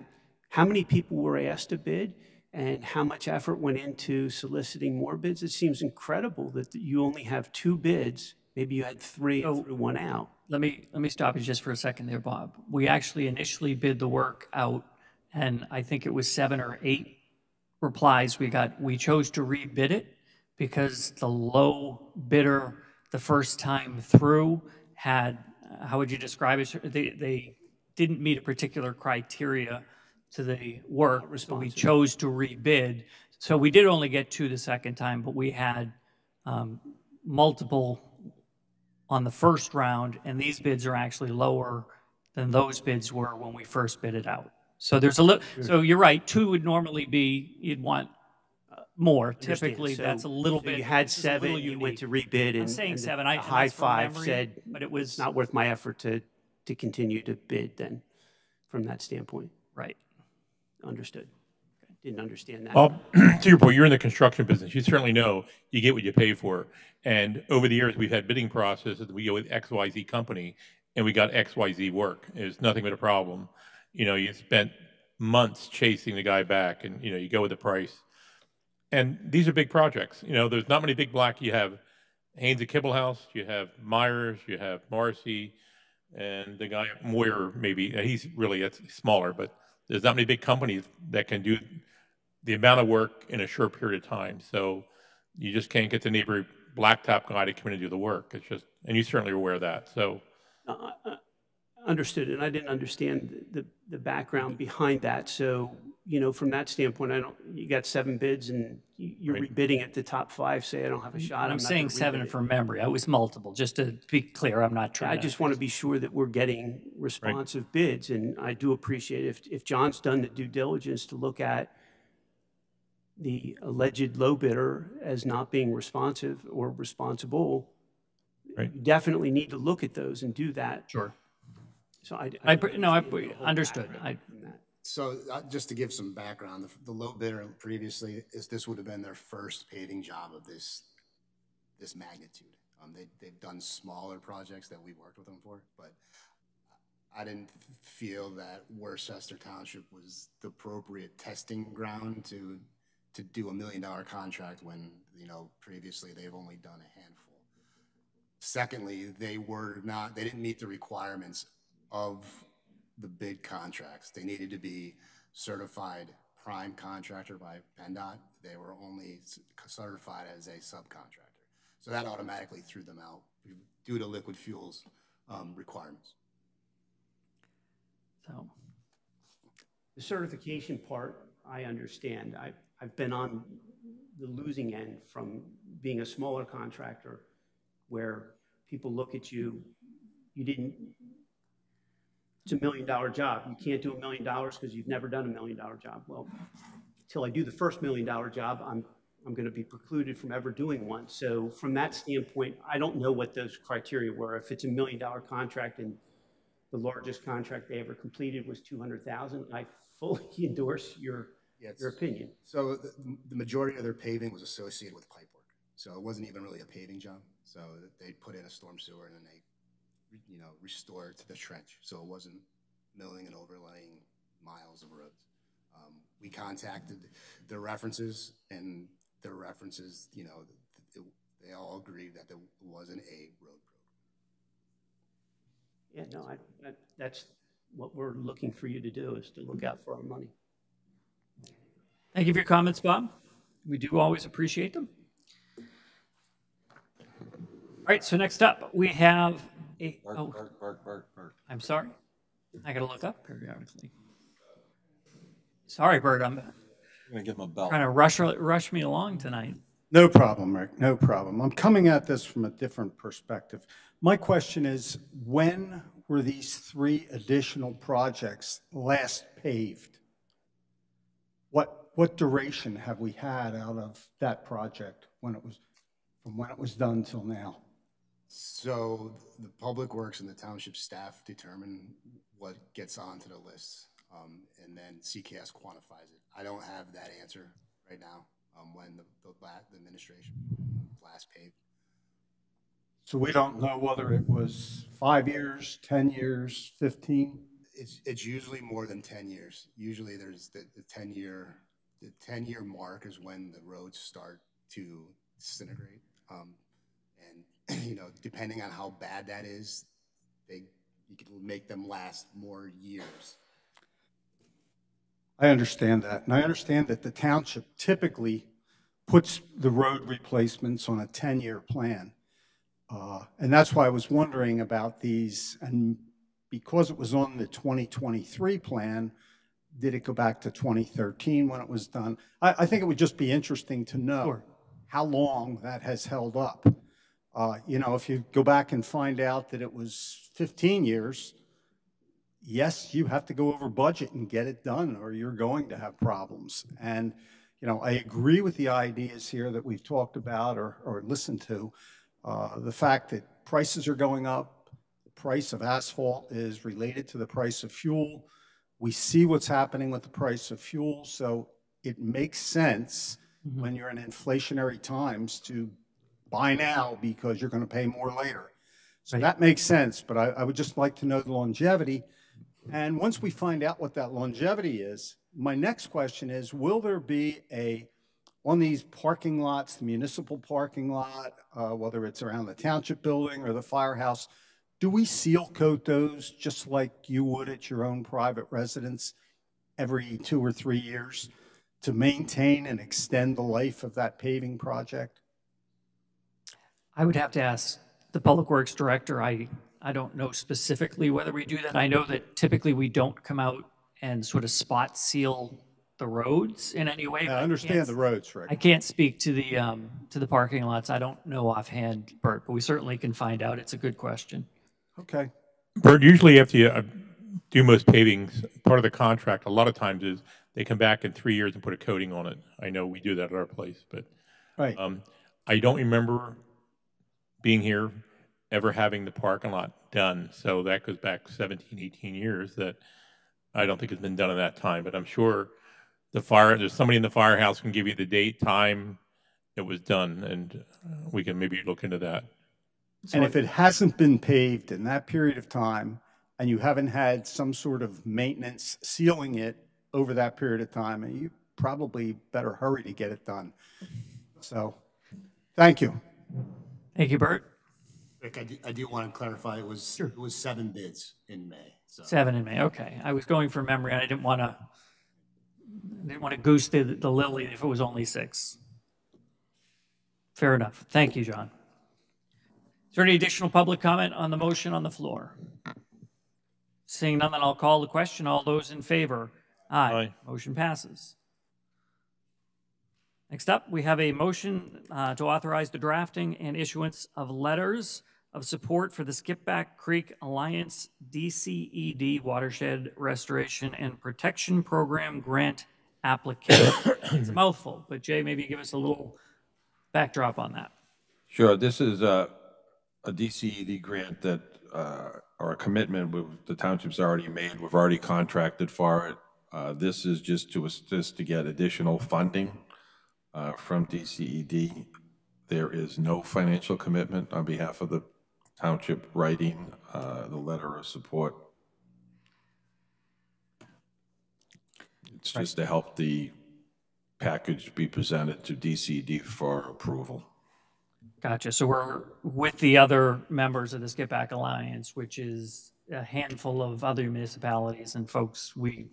Speaker 9: how many people were asked to bid and how much effort went into soliciting more bids, it seems incredible that you only have 2 bids. Maybe you had 3 and threw one out.
Speaker 1: Let me stop you just for a second there, Bob. We actually initially bid the work out, and I think it was 7 or 8 replies we got. We chose to rebid it because the low bidder the first time through had, how would you describe it? They didn't meet a particular criteria to the work, so we chose to rebid. So we did only get 2 the second time, but we had multiple on the first round, and these bids are actually lower than those bids were when we first bid it out. So there's a little. So you're right. 2 would normally be, you'd want more. Typically,
Speaker 9: So-
Speaker 1: that's a little
Speaker 9: so
Speaker 1: bit.
Speaker 9: you had
Speaker 1: this is a
Speaker 9: 7,
Speaker 1: little
Speaker 9: you went to
Speaker 1: unique.
Speaker 9: rebid,
Speaker 1: I'm
Speaker 9: and
Speaker 1: saying
Speaker 9: and
Speaker 1: 7.
Speaker 9: the
Speaker 1: I
Speaker 9: high
Speaker 1: that's from
Speaker 9: 5
Speaker 1: memory,
Speaker 9: said,
Speaker 1: but it
Speaker 9: it's
Speaker 1: was
Speaker 9: not worth my effort to continue to bid then, from that standpoint.
Speaker 1: right.
Speaker 9: Understood. didn't understand that.
Speaker 8: Well, to your point, you're in the construction business. You certainly know you get what you pay for. And over the years, we've had bidding processes. We go with XYZ company, and we got XYZ work. It's nothing but a problem. You know, you spent months chasing the guy back, and you go with the price. And these are big projects. You know, there's not many big black. You have Haynes at Kibblehouse, you have Myers, you have Morrissey, and the guy Moyer. Maybe he's really smaller, but there's not many big companies that can do the amount of work in a short period of time. So you just can't get the neighbor blacktop guy to come in and do the work. It's just, and you certainly are aware of that. So
Speaker 9: Understood, and I didn't understand the background behind that. So, from that standpoint, you got 7 bids and you're
Speaker 8: Right.
Speaker 9: rebidding at the top 5, say I don't have a shot.
Speaker 1: I'm
Speaker 9: not
Speaker 1: saying
Speaker 9: gonna
Speaker 1: 7
Speaker 9: rebid it.
Speaker 1: from memory. I was multiple, just to be clear. I'm not trying
Speaker 9: I
Speaker 1: to.
Speaker 9: just want to be sure that we're getting responsive bids, and I do appreciate if John's done the due diligence to look at the alleged low bidder as not being responsive or responsible,
Speaker 8: Right.
Speaker 9: you definitely need to look at those and do that.
Speaker 1: Sure.
Speaker 9: So
Speaker 1: I
Speaker 9: didn't
Speaker 1: no, I
Speaker 9: understand the whole
Speaker 1: understood.
Speaker 9: background from that.
Speaker 10: So just to give some background, the low bidder previously this would have been their first paving job of this magnitude. They've done smaller projects that we worked with them for, but I didn't feel that Worcester Township was the appropriate testing ground to do $1 million contract when previously they've only done a handful. Secondly, they didn't meet the requirements of the bid contracts. They needed to be certified prime contractor by PennDOT. They were only certified as a subcontractor. So that automatically threw them out due to liquid fuels requirements.
Speaker 1: So,
Speaker 9: The certification part, I understand. I've been on the losing end from being a smaller contractor where people look at you, it's $1 million job. You can't do $1 million because you've never done $1 million job. Well, until I do the first $1 million job, I'm going to be precluded from ever doing one. So from that standpoint, I don't know what those criteria were. If it's $1 million contract and the largest contract they ever completed was $200,000, I fully endorse your opinion.
Speaker 10: So the majority of their paving was associated with pipe work. So it wasn't even really a paving job. So they put in a storm sewer and then they restored to the trench. So it wasn't milling and overlaying miles of roads. We contacted their references, and their references, they all agreed that there wasn't a road program.
Speaker 9: Yeah, no, that's what we're looking for you to do, is to look out for our money.
Speaker 1: thank you for your comments, Bob. We do always appreciate them. All right, so next up, we have
Speaker 3: Bark.
Speaker 1: I'm sorry. I got to look up periodically. Sorry, Bert. I'm
Speaker 3: gonna give him a bell.
Speaker 1: trying to rush me along tonight.
Speaker 11: No problem, Rick, no problem. I'm coming at this from a different perspective. My question is, when were these 3 additional projects last paved? What duration have we had out of that project from when it was done till now?
Speaker 10: So the Public Works and the township staff determine what gets onto the list, and then CKS quantifies it. I don't have that answer right now when the administration last paved.
Speaker 11: So we don't know whether it was 5 years, 10 years, 15?
Speaker 10: It's usually more than 10 years. Usually there's the 10-year mark is when the roads start to disintegrate. And depending on how bad that is, you can make them last more years.
Speaker 11: I understand that. And I understand that the township typically puts the road replacements on a 10-year plan. And that's why I was wondering about these. And because it was on the 2023 plan, did it go back to 2013 when it was done? I think it would just be interesting to know how long that has held up. If you go back and find out that it was 15 years, yes, you have to go over budget and get it done, or you're going to have problems. And, I agree with the ideas here that we've talked about or listened to. The fact that prices are going up, the price of asphalt is related to the price of fuel. We see what's happening with the price of fuel. So it makes sense when you're in inflationary times to buy now because you're going to pay more later. So that makes sense, but I would just like to know the longevity. And once we find out what that longevity is, my next question is, will there be on these parking lots, the municipal parking lot, whether it's around the township building or the firehouse, do we seal coat those just like you would at your own private residence every 2 or 3 years to maintain and extend the life of that paving project?
Speaker 1: I would have to ask the Public Works Director. I don't know specifically whether we do that. I know that typically we don't come out and sort of spot seal the roads in any way.
Speaker 11: I understand the roads, Rick.
Speaker 1: I can't speak to the parking lots. I don't know offhand, Bert, but we certainly can find out. It's a good question.
Speaker 11: Okay.
Speaker 8: Bert, usually after you do most pavings, part of the contract, a lot of times is they come back in 3 years and put a coating on it. I know we do that at our place, but
Speaker 11: right.
Speaker 8: I don't remember being here ever having the parking lot done. So that goes back 17, 18 years that I don't think has been done in that time. But I'm sure there's somebody in the firehouse can give you the date, time it was done, and we can maybe look into that.
Speaker 11: And if it hasn't been paved in that period of time, and you haven't had some sort of maintenance sealing it over that period of time, you probably better hurry to get it done. So, thank you.
Speaker 1: Thank you, Bert.
Speaker 10: Rick, I do want to clarify, it was 7 bids in May. So.
Speaker 1: 7 in May, okay. I was going from memory, and I didn't want to goose the lily if it was only 6. Fair enough. Thank you, John. Is there any additional public comment on the motion on the floor? Seeing none, then I'll call the question. All those in favor? Aye.
Speaker 8: Aye.
Speaker 1: Motion passes. Next up, we have a motion to authorize the drafting and issuance of letters of support for the Skipback Creek Alliance DCED Watershed Restoration and Protection Program grant application. It's a mouthful, but Jay, maybe give us a little backdrop on that.
Speaker 2: Sure. This is a DCED grant that, or a commitment the township's already made. We've already contracted for it. This is just to assist to get additional funding from DCED. There is no financial commitment on behalf of the township writing the letter of support. It's just to help the package be presented to DCED for approval.
Speaker 1: Gotcha. So we're with the other members of the Skip Back Alliance, which is a handful of other municipalities and folks. We're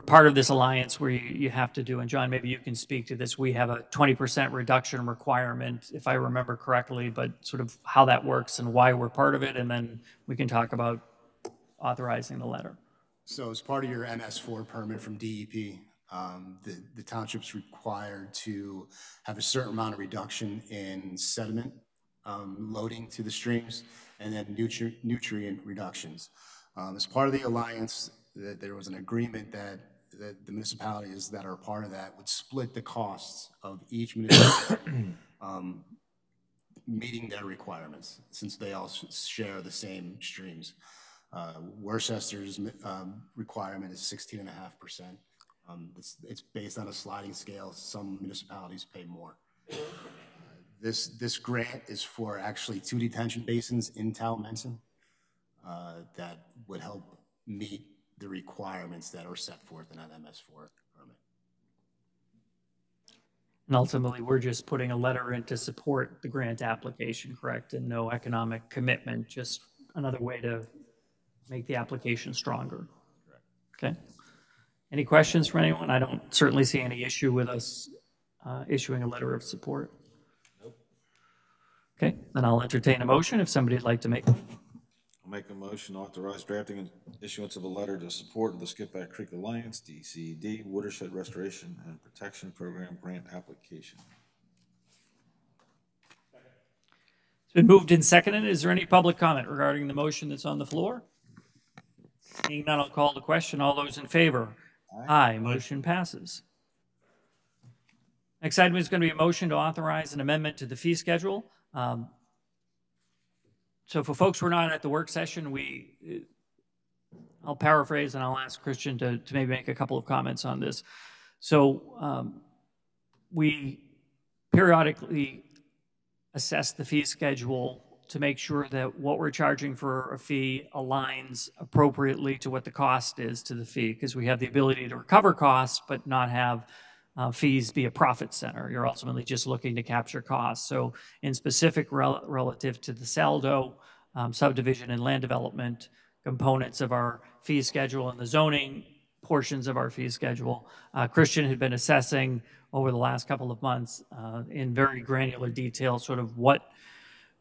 Speaker 1: part of this alliance where you have to do, and John, maybe you can speak to this. We have a 20% reduction requirement, if I remember correctly, but sort of how that works and why we're part of it, and then we can talk about authorizing the letter.
Speaker 10: So as part of your MS4 permit from DEP, the township's required to have a certain amount of reduction in sediment loading to the streams, and then nutrient reductions. As part of the alliance, there was an agreement that the municipalities that are part of that would split the costs of each municipality meeting their requirements, since they all share the same streams. Worcester's requirement is 16.5%. It's based on a sliding scale. Some municipalities pay more. This grant is for actually 2 detention basins in Talmenton that would help meet the requirements that are set forth in that MS4 permit.
Speaker 1: And ultimately, we're just putting a letter in to support the grant application, correct? And no economic commitment, just another way to make the application stronger. Correct. Okay. Any questions from anyone? I don't certainly see any issue with us issuing a letter of support.
Speaker 3: Nope.
Speaker 1: Okay, then I'll entertain a motion if somebody'd like to make one.
Speaker 3: I'll make a motion to authorize drafting and issuance of a letter to support the Skipback Creek Alliance, DCED, Watershed Restoration and Protection Program grant application.
Speaker 1: It's been moved and seconded. Is there any public comment regarding the motion that's on the floor? Seeing none, I'll call the question. All those in favor? Aye. Motion passes. Next item is going to be a motion to authorize an amendment to the fee schedule. So for folks who are not at the work session, I'll paraphrase and I'll ask Christian to maybe make a couple of comments on this. So we periodically assess the fee schedule to make sure that what we're charging for a fee aligns appropriately to what the cost is to the fee, because we have the ability to recover costs but not have fees be a profit center. You're ultimately just looking to capture costs. So in specific relative to the Saldo subdivision and land development components of our fee schedule and the zoning portions of our fee schedule, Christian had been assessing over the last couple of months in very granular detail sort of what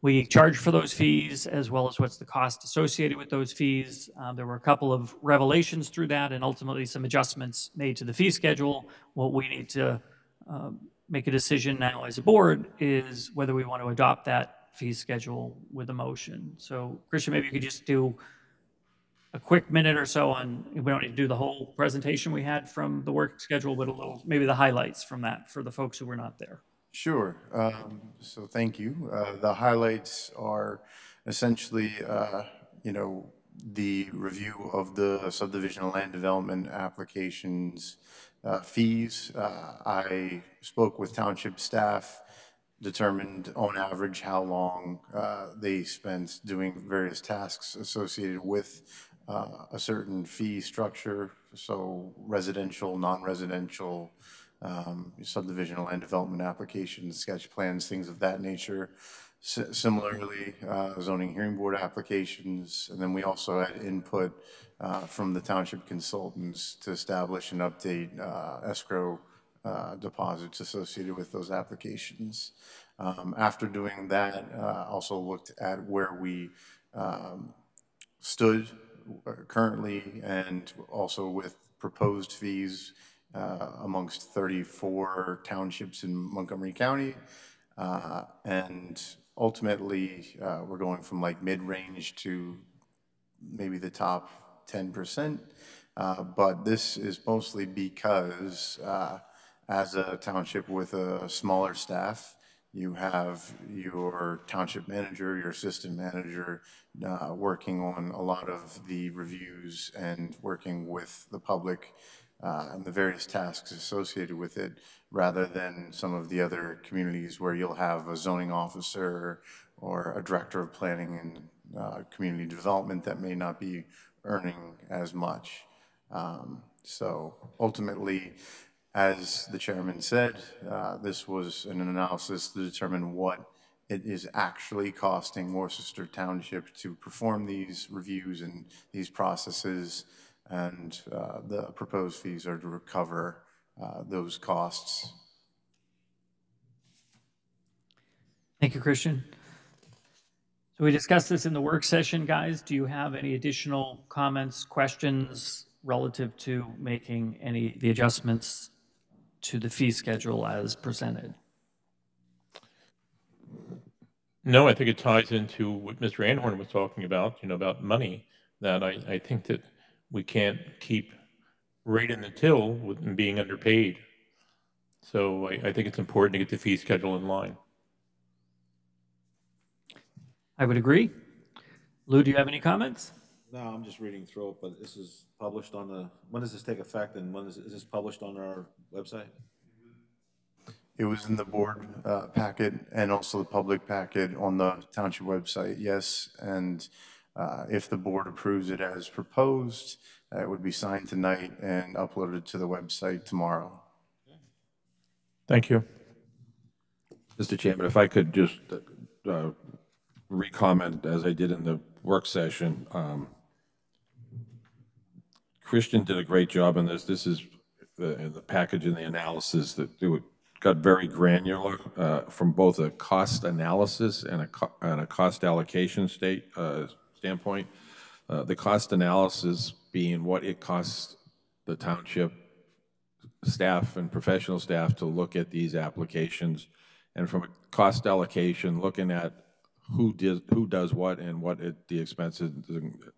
Speaker 1: we charge for those fees, as well as what's the cost associated with those fees. There were a couple of revelations through that, and ultimately some adjustments made to the fee schedule. What we need to make a decision now as a board is whether we want to adopt that fee schedule with a motion. So, Christian, maybe you could just do a quick minute or so on, we don't need to do the whole presentation we had from the work schedule, but a little, maybe the highlights from that for the folks who were not there.
Speaker 12: Sure. So thank you. The highlights are essentially, the review of the subdivision and land development applications fees. I spoke with township staff, determined on average how long they spent doing various tasks associated with a certain fee structure, so residential, non-residential, subdivision and land development applications, sketch plans, things of that nature. Similarly, zoning hearing board applications, and then we also had input from the township consultants to establish and update escrow deposits associated with those applications. After doing that, also looked at where we stood currently and also with proposed fees amongst 34 townships in Montgomery County. And ultimately, we're going from like mid-range to maybe the top 10%. But this is mostly because as a township with a smaller staff, you have your township manager, your assistant manager working on a lot of the reviews and working with the public and the various tasks associated with it, rather than some of the other communities where you'll have a zoning officer or a director of planning and community development that may not be earning as much. So ultimately, as the chairman said, this was an analysis to determine what it is actually costing Worcester Township to perform these reviews and these processes, and the proposed fees are to recover those costs.
Speaker 1: Thank you, Christian. So we discussed this in the work session, guys. Do you have any additional comments, questions relative to making any the adjustments to the fee schedule as presented?
Speaker 8: No, I think it ties into what Mr. Anhorn was talking about, about money, that I think that we can't keep right in the till with being underpaid. So I think it's important to get the fee schedule in line.
Speaker 1: I would agree. Lou, do you have any comments?
Speaker 3: No, I'm just reading through it, but this is published on the, when does this take effect, and when is this published on our website?
Speaker 12: It was in the board packet and also the public packet on the township website, yes. And if the board approves it as proposed, it would be signed tonight and uploaded to the website tomorrow.
Speaker 8: Thank you.
Speaker 2: Mr. Chairman, if I could just re-comment as I did in the work session. Christian did a great job in this. This is the package and the analysis that got very granular from both a cost analysis and a cost allocation standpoint. The cost analysis being what it costs the township staff and professional staff to look at these applications, and from a cost allocation, looking at who does what and what the expenses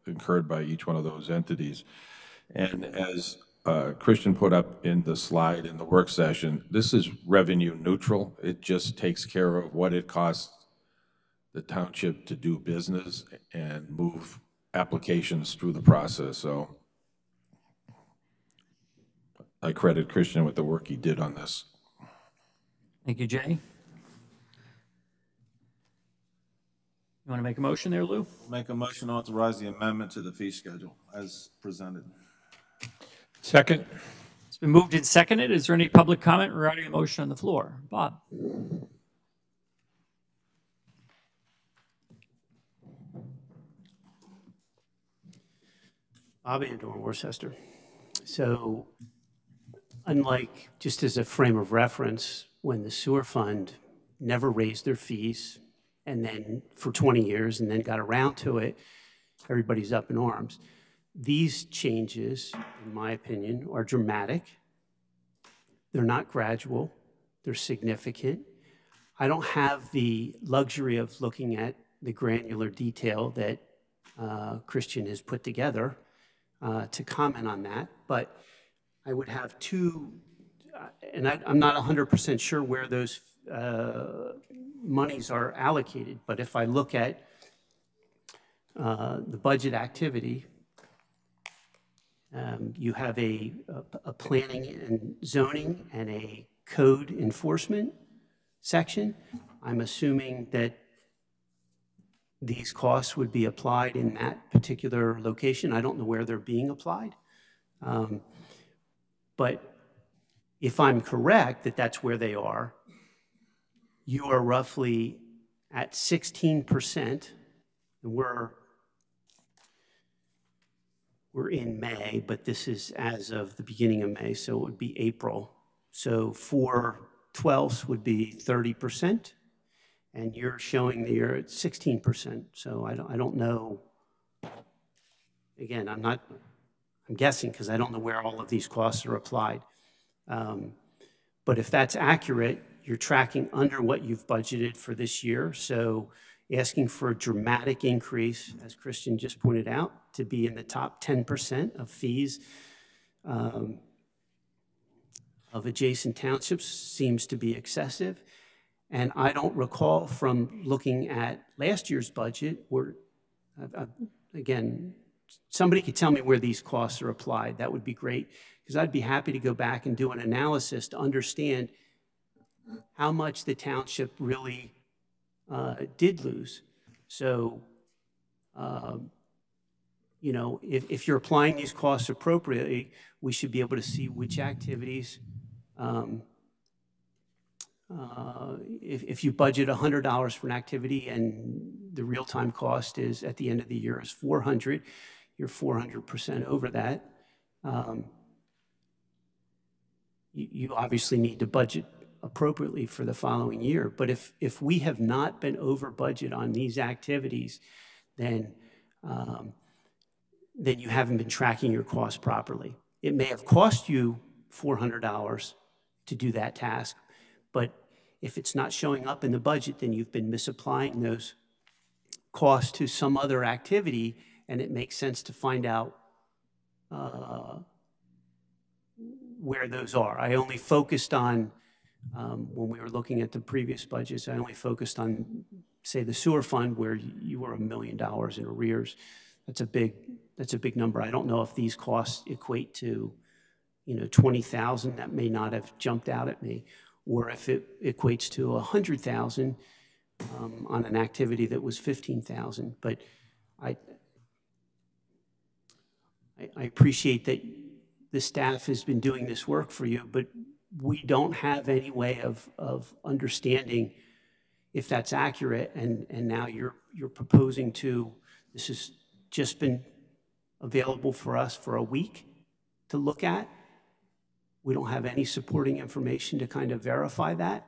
Speaker 2: incurred by each one of those entities. And as Christian put up in the slide in the work session, this is revenue neutral. It just takes care of what it costs the township to do business and move applications through the process, so I credit Christian with the work he did on this.
Speaker 1: Thank you, Jay. You want to make a motion there, Lou?
Speaker 3: Make a motion to authorize the amendment to the fee schedule as presented.
Speaker 8: Second.
Speaker 1: It's been moved and seconded. Is there any public comment regarding the motion on the floor? Bob?
Speaker 9: Bob Andor, Worcester. So unlike, just as a frame of reference, when the sewer fund never raised their fees and then for 20 years and then got around to it, everybody's up in arms. These changes, in my opinion, are dramatic. They're not gradual. They're significant. I don't have the luxury of looking at the granular detail that Christian has put together to comment on that, but I would have two, and I'm not 100% sure where those monies are allocated, but if I look at the budget activity, you have a planning and zoning and a code enforcement section. I'm assuming that these costs would be applied in that particular location. I don't know where they're being applied. But if I'm correct that that's where they are, you are roughly at 16%, and we're in May, but this is as of the beginning of May, so it would be April. So 4/12 would be 30%, and you're showing that you're at 16%. So I don't know. Again, I'm guessing because I don't know where all of these costs are applied. But if that's accurate, you're tracking under what you've budgeted for this year. So asking for a dramatic increase, as Christian just pointed out, to be in the top 10% of fees of adjacent townships seems to be excessive. And I don't recall from looking at last year's budget where, again, somebody could tell me where these costs are applied. That would be great, because I'd be happy to go back and do an analysis to understand how much the township really did lose. So, you know, if you're applying these costs appropriately, we should be able to see which activities, if you budget $100 for an activity and the real-time cost is at the end of the year is 400, you're 400% over that. You obviously need to budget appropriately for the following year. But if we have not been over budget on these activities, then you haven't been tracking your costs properly. It may have cost you $400 to do that task, but if it's not showing up in the budget, then you've been misapplying those costs to some other activity, and it makes sense to find out where those are. I only focused on, when we were looking at the previous budgets, I only focused on, say, the sewer fund where you were $1 million in arrears. That's a big number. I don't know if these costs equate to, you know, 20,000. That may not have jumped out at me, or if it equates to 100,000 on an activity that was 15,000. But I appreciate that the staff has been doing this work for you, but we don't have any way of understanding if that's accurate. And now you're proposing to, this has just been available for us for a week to look at. We don't have any supporting information to kind of verify that,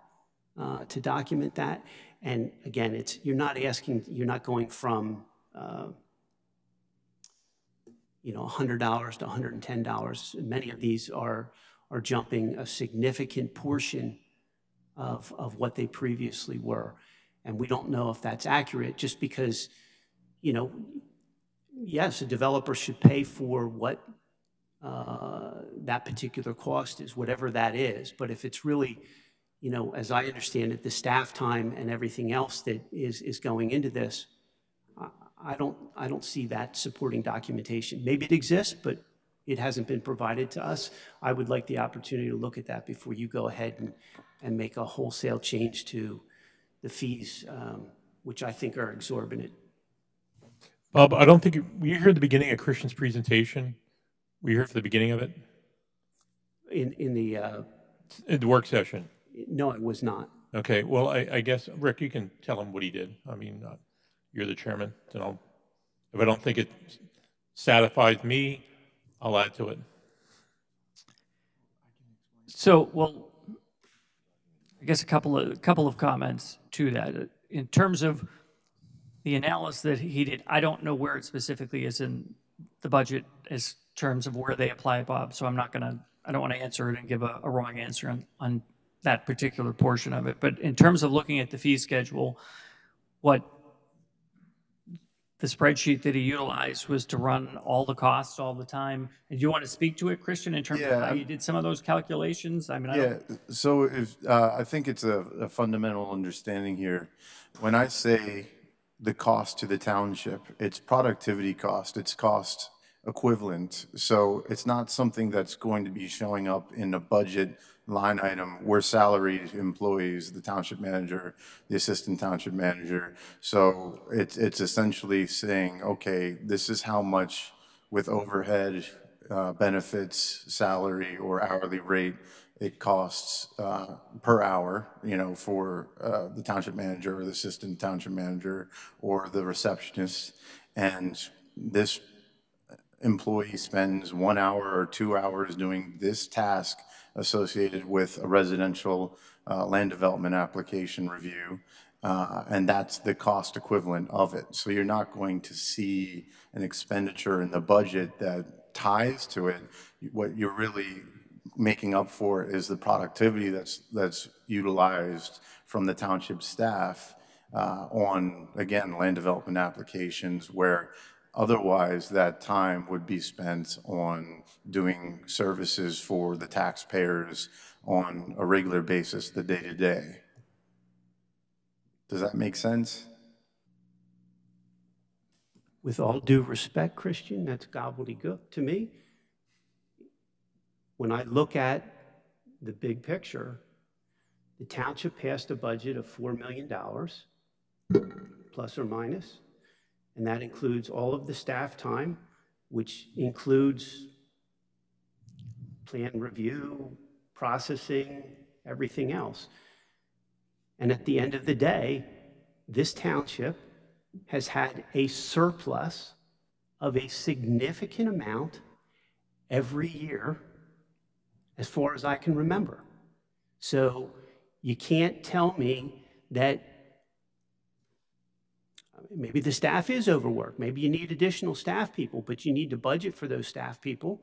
Speaker 9: to document that. And again, you're not going from, you know, $100 to $110. Many of these are jumping a significant portion of what they previously were. And we don't know if that's accurate, just because, you know, yes, a developer should pay for what that particular cost is, whatever that is. But if it's really, you know, as I understand it, the staff time and everything else that is going into this, I don't see that supporting documentation. Maybe it exists, but it hasn't been provided to us. I would like the opportunity to look at that before you go ahead and make a wholesale change to the fees, which I think are exorbitant.
Speaker 8: Bob, I don't think were you here at the beginning of Christian's presentation? Were you here for the beginning of it?
Speaker 9: In the
Speaker 8: In the work session.
Speaker 9: No, it was not.
Speaker 8: Okay. Well, I guess Rick, you can tell him what he did. I mean, you're the chairman, so if I don't think it satisfies me, I'll add to it.
Speaker 1: So, well, I guess a couple of comments to that. In terms of the analysis that he did, I don't know where it specifically is in the budget as terms of where they apply it, Bob. So I don't want to answer it and give a wrong answer on that particular portion of it. But in terms of looking at the fee schedule, what the spreadsheet that he utilized was to run all the costs all the time. And do you want to speak to it, Christian, in terms of how you did some of those calculations? I mean,
Speaker 12: so if I think it's a fundamental understanding here. When I say the cost to the township, it's productivity cost, it's cost equivalent. So it's not something that's going to be showing up in a budget line item. We're salaried employees, the township manager, the assistant township manager. So it's essentially saying, okay, this is how much with overhead, benefits, salary, or hourly rate it costs per hour, for the township manager or the assistant township manager or the receptionist. And this employee spends 1 hour or 2 hours doing this task associated with a residential land development application review, and that's the cost equivalent of it. So you're not going to see an expenditure in the budget that ties to it. What you're really making up for is the productivity that's utilized from the township staff on, again, land development applications, where otherwise that time would be spent on doing services for the taxpayers on a regular basis, the day-to-day. Does that make sense?
Speaker 9: With all due respect, Christian, that's gobbledygook to me. When I look at the big picture, the township passed a budget of $4 million, plus or minus, and that includes all of the staff time, which includes plan review, processing, everything else. And at the end of the day, this township has had a surplus of a significant amount every year as far as I can remember. So you can't tell me that maybe the staff is overworked. Maybe you need additional staff people, but you need to budget for those staff people.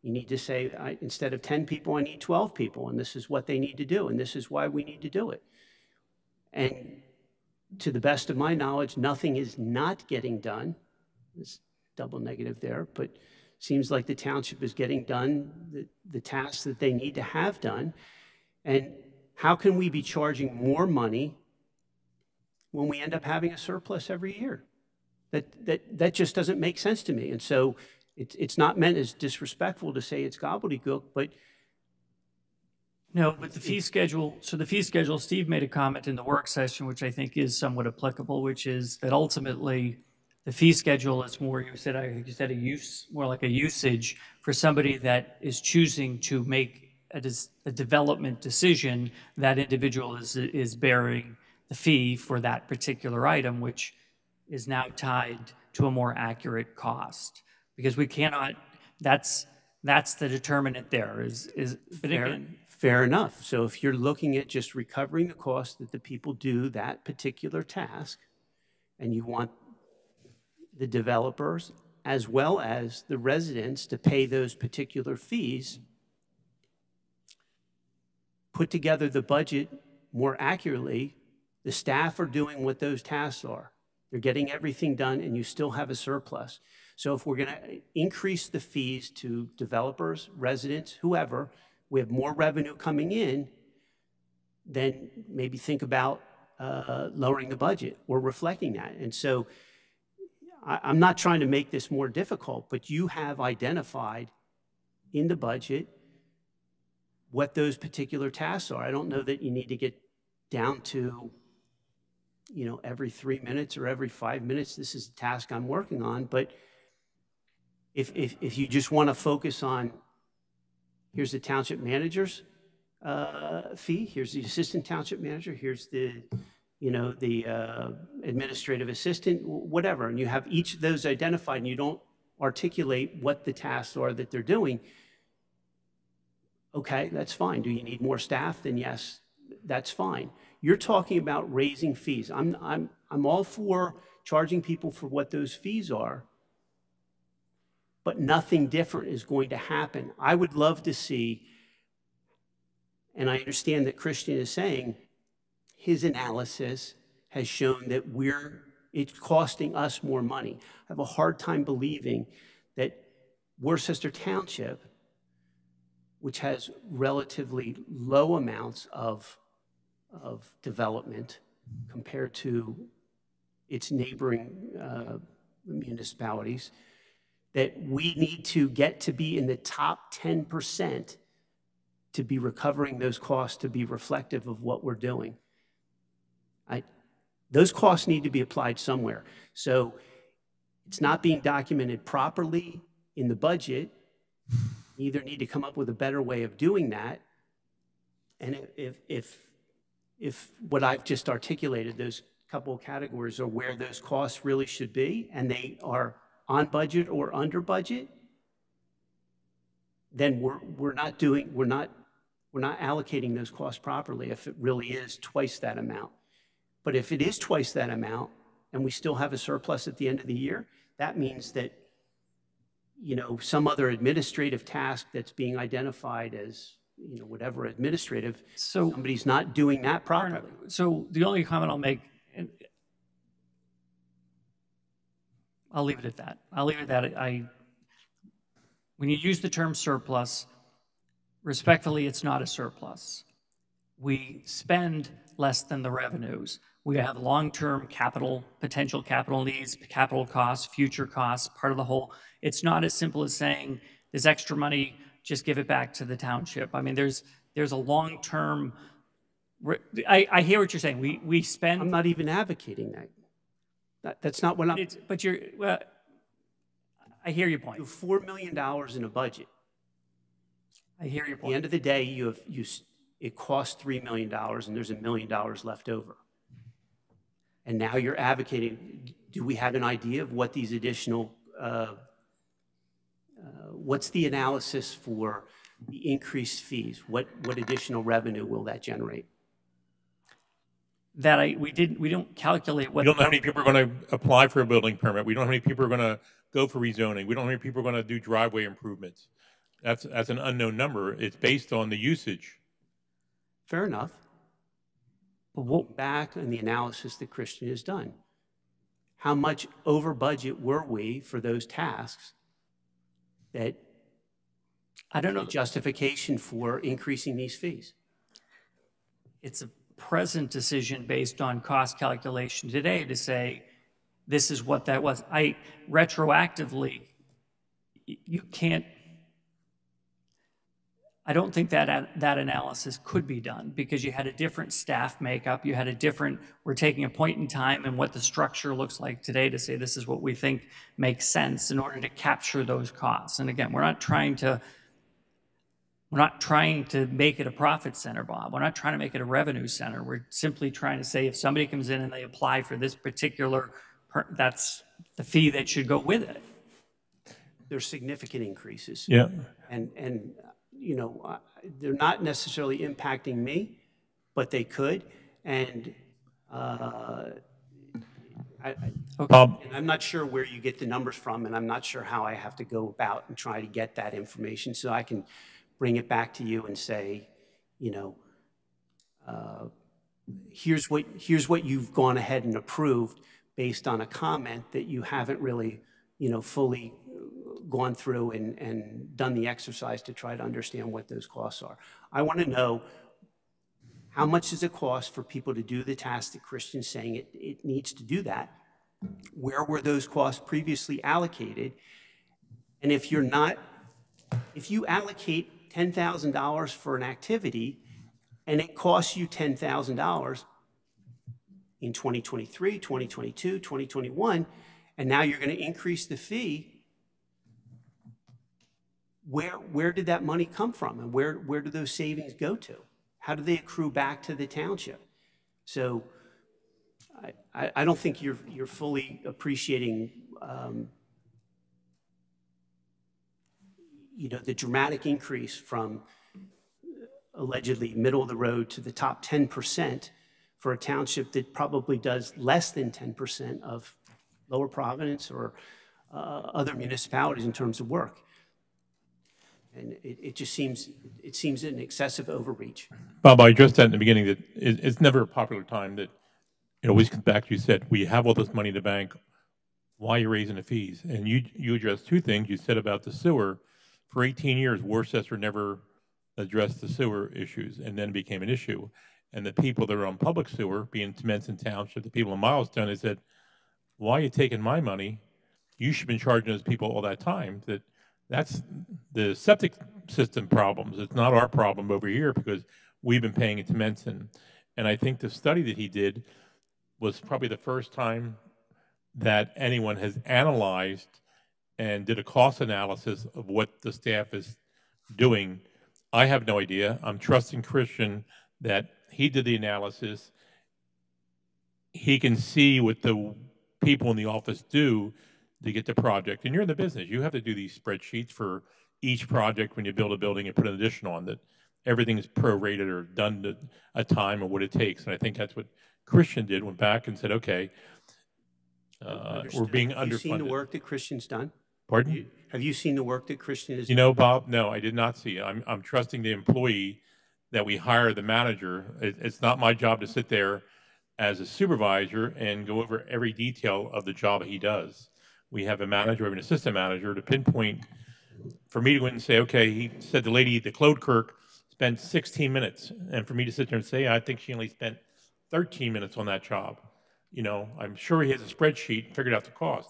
Speaker 9: You need to say, instead of 10 people, I need 12 people, and this is what they need to do, and this is why we need to do it. And to the best of my knowledge, nothing is not getting done. There's double negative there, but seems like the township is getting done the tasks that they need to have done. And how can we be charging more money when we end up having a surplus every year? That just doesn't make sense to me. And so it's not meant as disrespectful to say it's gobbledygook, but
Speaker 1: no, but the fee schedule, Steve made a comment in the work session, which I think is somewhat applicable, which is that ultimately the fee schedule is more, more like a usage for somebody that is choosing to make a development decision. That individual is bearing the fee for that particular item, which is now tied to a more accurate cost. Because we cannot, that's the determinant there but again,
Speaker 9: fair enough. So if you're looking at just recovering the cost that the people do that particular task, and you want the developers as well as the residents to pay those particular fees, put together the budget more accurately. The staff are doing what those tasks are. They're getting everything done, and you still have a surplus. So if we're going to increase the fees to developers, residents, whoever, we have more revenue coming in, then maybe think about lowering the budget or reflecting that. And so I'm not trying to make this more difficult, but you have identified in the budget what those particular tasks are. I don't know that you need to get down to, you know, every 3 minutes or every 5 minutes, this is the task I'm working on. But if you just want to focus on, here's the township manager's fee, here's the assistant township manager, here's the, you know, the administrative assistant, whatever, and you have each of those identified and you don't articulate what the tasks are that they're doing, okay, that's fine. Do you need more staff? Then yes, that's fine. You're talking about raising fees. I'm all for charging people for what those fees are, but nothing different is going to happen. I would love to see, and I understand that Christian is saying his analysis has shown that it's costing us more money. I have a hard time believing that Worcester Township, which has relatively low amounts of development compared to its neighboring municipalities, that we need to get to be in the top 10% to be recovering those costs, to be reflective of what we're doing. Those costs need to be applied somewhere. So it's not being documented properly in the budget. You either need to come up with a better way of doing that. And if what I've just articulated, those couple of categories are where those costs really should be, and they are on budget or under budget, then we're not allocating those costs properly if it really is twice that amount. But if it is twice that amount and we still have a surplus at the end of the year, that means that, you know, some other administrative task that's being identified as, you know, whatever administrative, so somebody's not doing that properly.
Speaker 1: So the only comment I'll make, and I'll leave it at that. When you use the term surplus, respectfully, it's not a surplus. We spend less than the revenues. We have long-term potential capital needs, capital costs, future costs, part of the whole. It's not as simple as saying, there's extra money, just give it back to the township. I mean, there's a long-term, I hear what you're saying. We spend.
Speaker 9: I'm not even advocating that. That's not what I'm.
Speaker 1: But well, I hear your point.
Speaker 9: You have $4 million in a budget.
Speaker 1: I hear your point.
Speaker 9: At the end of the day, it costs $3 million and there's $1 million left over. And now you're advocating, do we have an idea of what these additional, what's the analysis for the increased fees? What additional revenue will that generate?
Speaker 1: We don't calculate what.
Speaker 8: We don't know how many people are going to apply for a building permit. We don't know how many people are going to go for rezoning. We don't know how many people are going to do driveway improvements. That's an unknown number. It's based on the usage.
Speaker 9: Fair enough. But look back on the analysis that Christian has done. How much over budget were we for those tasks that
Speaker 1: I don't know
Speaker 9: justification for increasing these fees?
Speaker 1: It's a present decision based on cost calculation today to say this is what that was. Retroactively, you can't. I don't think that analysis could be done because you had a different staff makeup. You had we're taking a point in time and what the structure looks like today to say this is what we think makes sense in order to capture those costs. And again, we're not trying to make it a profit center, Bob. We're not trying to make it a revenue center. We're simply trying to say if somebody comes in and they apply for this particular, that's the fee that should go with it.
Speaker 9: There's significant increases.
Speaker 8: Yeah.
Speaker 9: And you know, they're not necessarily impacting me, but they could. And and I'm not sure where you get the numbers from, and I'm not sure how I have to go about and try to get that information so I can bring it back to you and say, you know, here's what you've gone ahead and approved based on a comment that you haven't really, you know, fully gone through and done the exercise to try to understand what those costs are. I want to know how much does it cost for people to do the task that Christian's saying it needs to do that, where were those costs previously allocated? And if you allocate $10,000 for an activity and it costs you $10,000 in 2023, 2022, 2021, and now you're going to increase the fee, where did that money come from, and where do those savings go to? How do they accrue back to the township? So I don't think you're fully appreciating the dramatic increase from allegedly middle of the road to the top 10% for a township that probably does less than 10% of Lower Providence or other municipalities in terms of work. And it just seems an excessive overreach.
Speaker 8: Bob, I addressed that in the beginning, that it's never a popular time that it always comes back to, you said, we have all this money in the bank, why are you raising the fees? And you addressed two things. You said about the sewer, for 18 years, Worcester never addressed the sewer issues, and then it became an issue. And the people that are on public sewer, being Temenson Township, the people in Milestone, they said, why are you taking my money? You should have been charging those people all that time. That's the septic system problems. It's not our problem over here because we've been paying it to Temenson. And I think the study that he did was probably the first time that anyone has analyzed and did a cost analysis of what the staff is doing. I have no idea. I'm trusting Christian that he did the analysis. He can see what the people in the office do to get the project. And you're in the business. You have to do these spreadsheets for each project when you build a building and put an addition on, that everything is prorated or done to a time or what it takes. And I think that's what Christian did, went back and said, okay, we're being underfunded.
Speaker 9: Have you seen the work that Christian's done?
Speaker 8: Pardon?
Speaker 9: Have you seen the work that Christian has done?
Speaker 8: You know, Bob, no, I did not see it. I'm trusting the employee that we hire, the manager. It's not my job to sit there as a supervisor and go over every detail of the job he does. We have a manager, we have an assistant manager to pinpoint. For me to go in and say, okay, he said the lady, the Claude Kirk, spent 16 minutes. And for me to sit there and say, I think she only spent 13 minutes on that job. You know, I'm sure he has a spreadsheet and figured out the cost.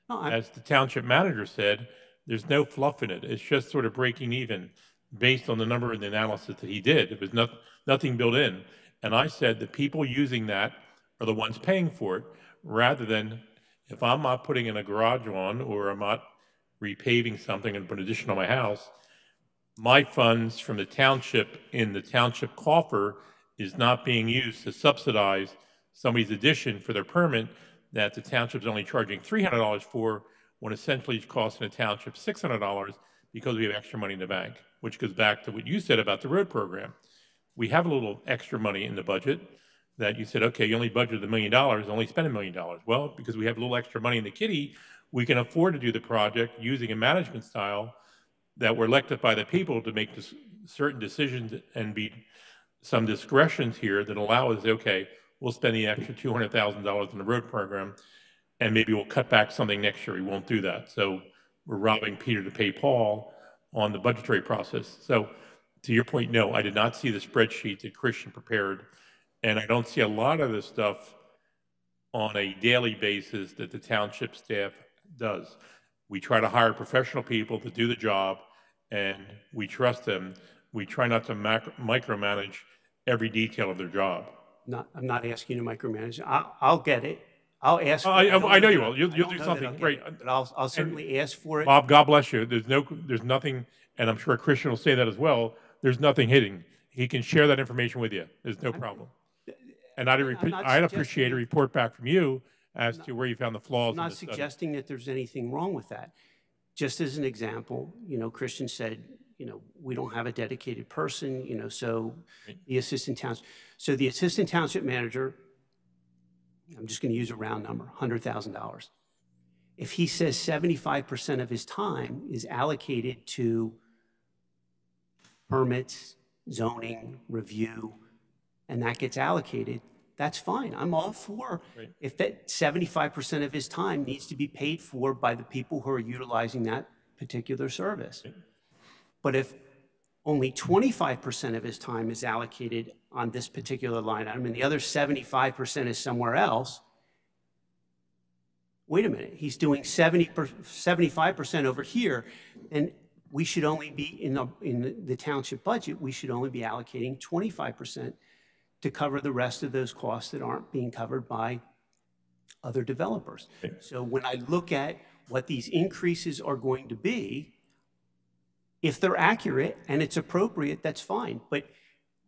Speaker 8: No, as the township manager said, there's no fluff in it. It's just sort of breaking even based on the number and the analysis that he did. It was nothing built in. And I said the people using that are the ones paying for it, rather than if I'm not putting in a garage on or I'm not repaving something and put an addition on my house, my funds from the township in the township coffer is not being used to subsidize somebody's addition for their permit that the township's only charging $300 for, when essentially it's costing the township $600 because we have extra money in the bank, which goes back to what you said about the road program. We have a little extra money in the budget that you said, okay, you only budgeted $1 million, only spend $1 million. Well, because we have a little extra money in the kitty, we can afford to do the project using a management style that we're elected by the people to make certain decisions and be some discretions here that allow us to say, okay, we'll spend the extra $200,000 in the road program, and maybe we'll cut back something next year. We won't do that. So we're robbing Peter to pay Paul on the budgetary process. So to your point, no, I did not see the spreadsheet that Christian prepared, and I don't see a lot of this stuff on a daily basis that the township staff does. We try to hire professional people to do the job, and we trust them. We try not to micromanage every detail of their job.
Speaker 9: I'm not asking you to micromanage. I'll get it. I'll ask.
Speaker 8: I know you will. You'll do something great.
Speaker 9: But I'll certainly ask for it.
Speaker 8: Bob, God bless you. There's nothing, and I'm sure Christian will say that as well. There's nothing hidden. He can share that information with you. There's no problem. And I'd appreciate a report back from you as to where you found the flaws.
Speaker 9: I'm not suggesting that there's anything wrong with that. Just as an example, Christian said, we don't have a dedicated person, so the assistant township manager, I'm just going to use a round number, $100,000. If he says 75% of his time is allocated to permits, zoning, review, and that gets allocated, that's fine. I'm all for if that 75% of his time needs to be paid for by the people who are utilizing that particular service. But if only 25% of his time is allocated on this particular line item and the other 75% is somewhere else, wait a minute, he's doing 75% over here, and we should only be, in the township budget, we should only be allocating 25% to cover the rest of those costs that aren't being covered by other developers. So when I look at what these increases are going to be, if they're accurate and it's appropriate, that's fine. But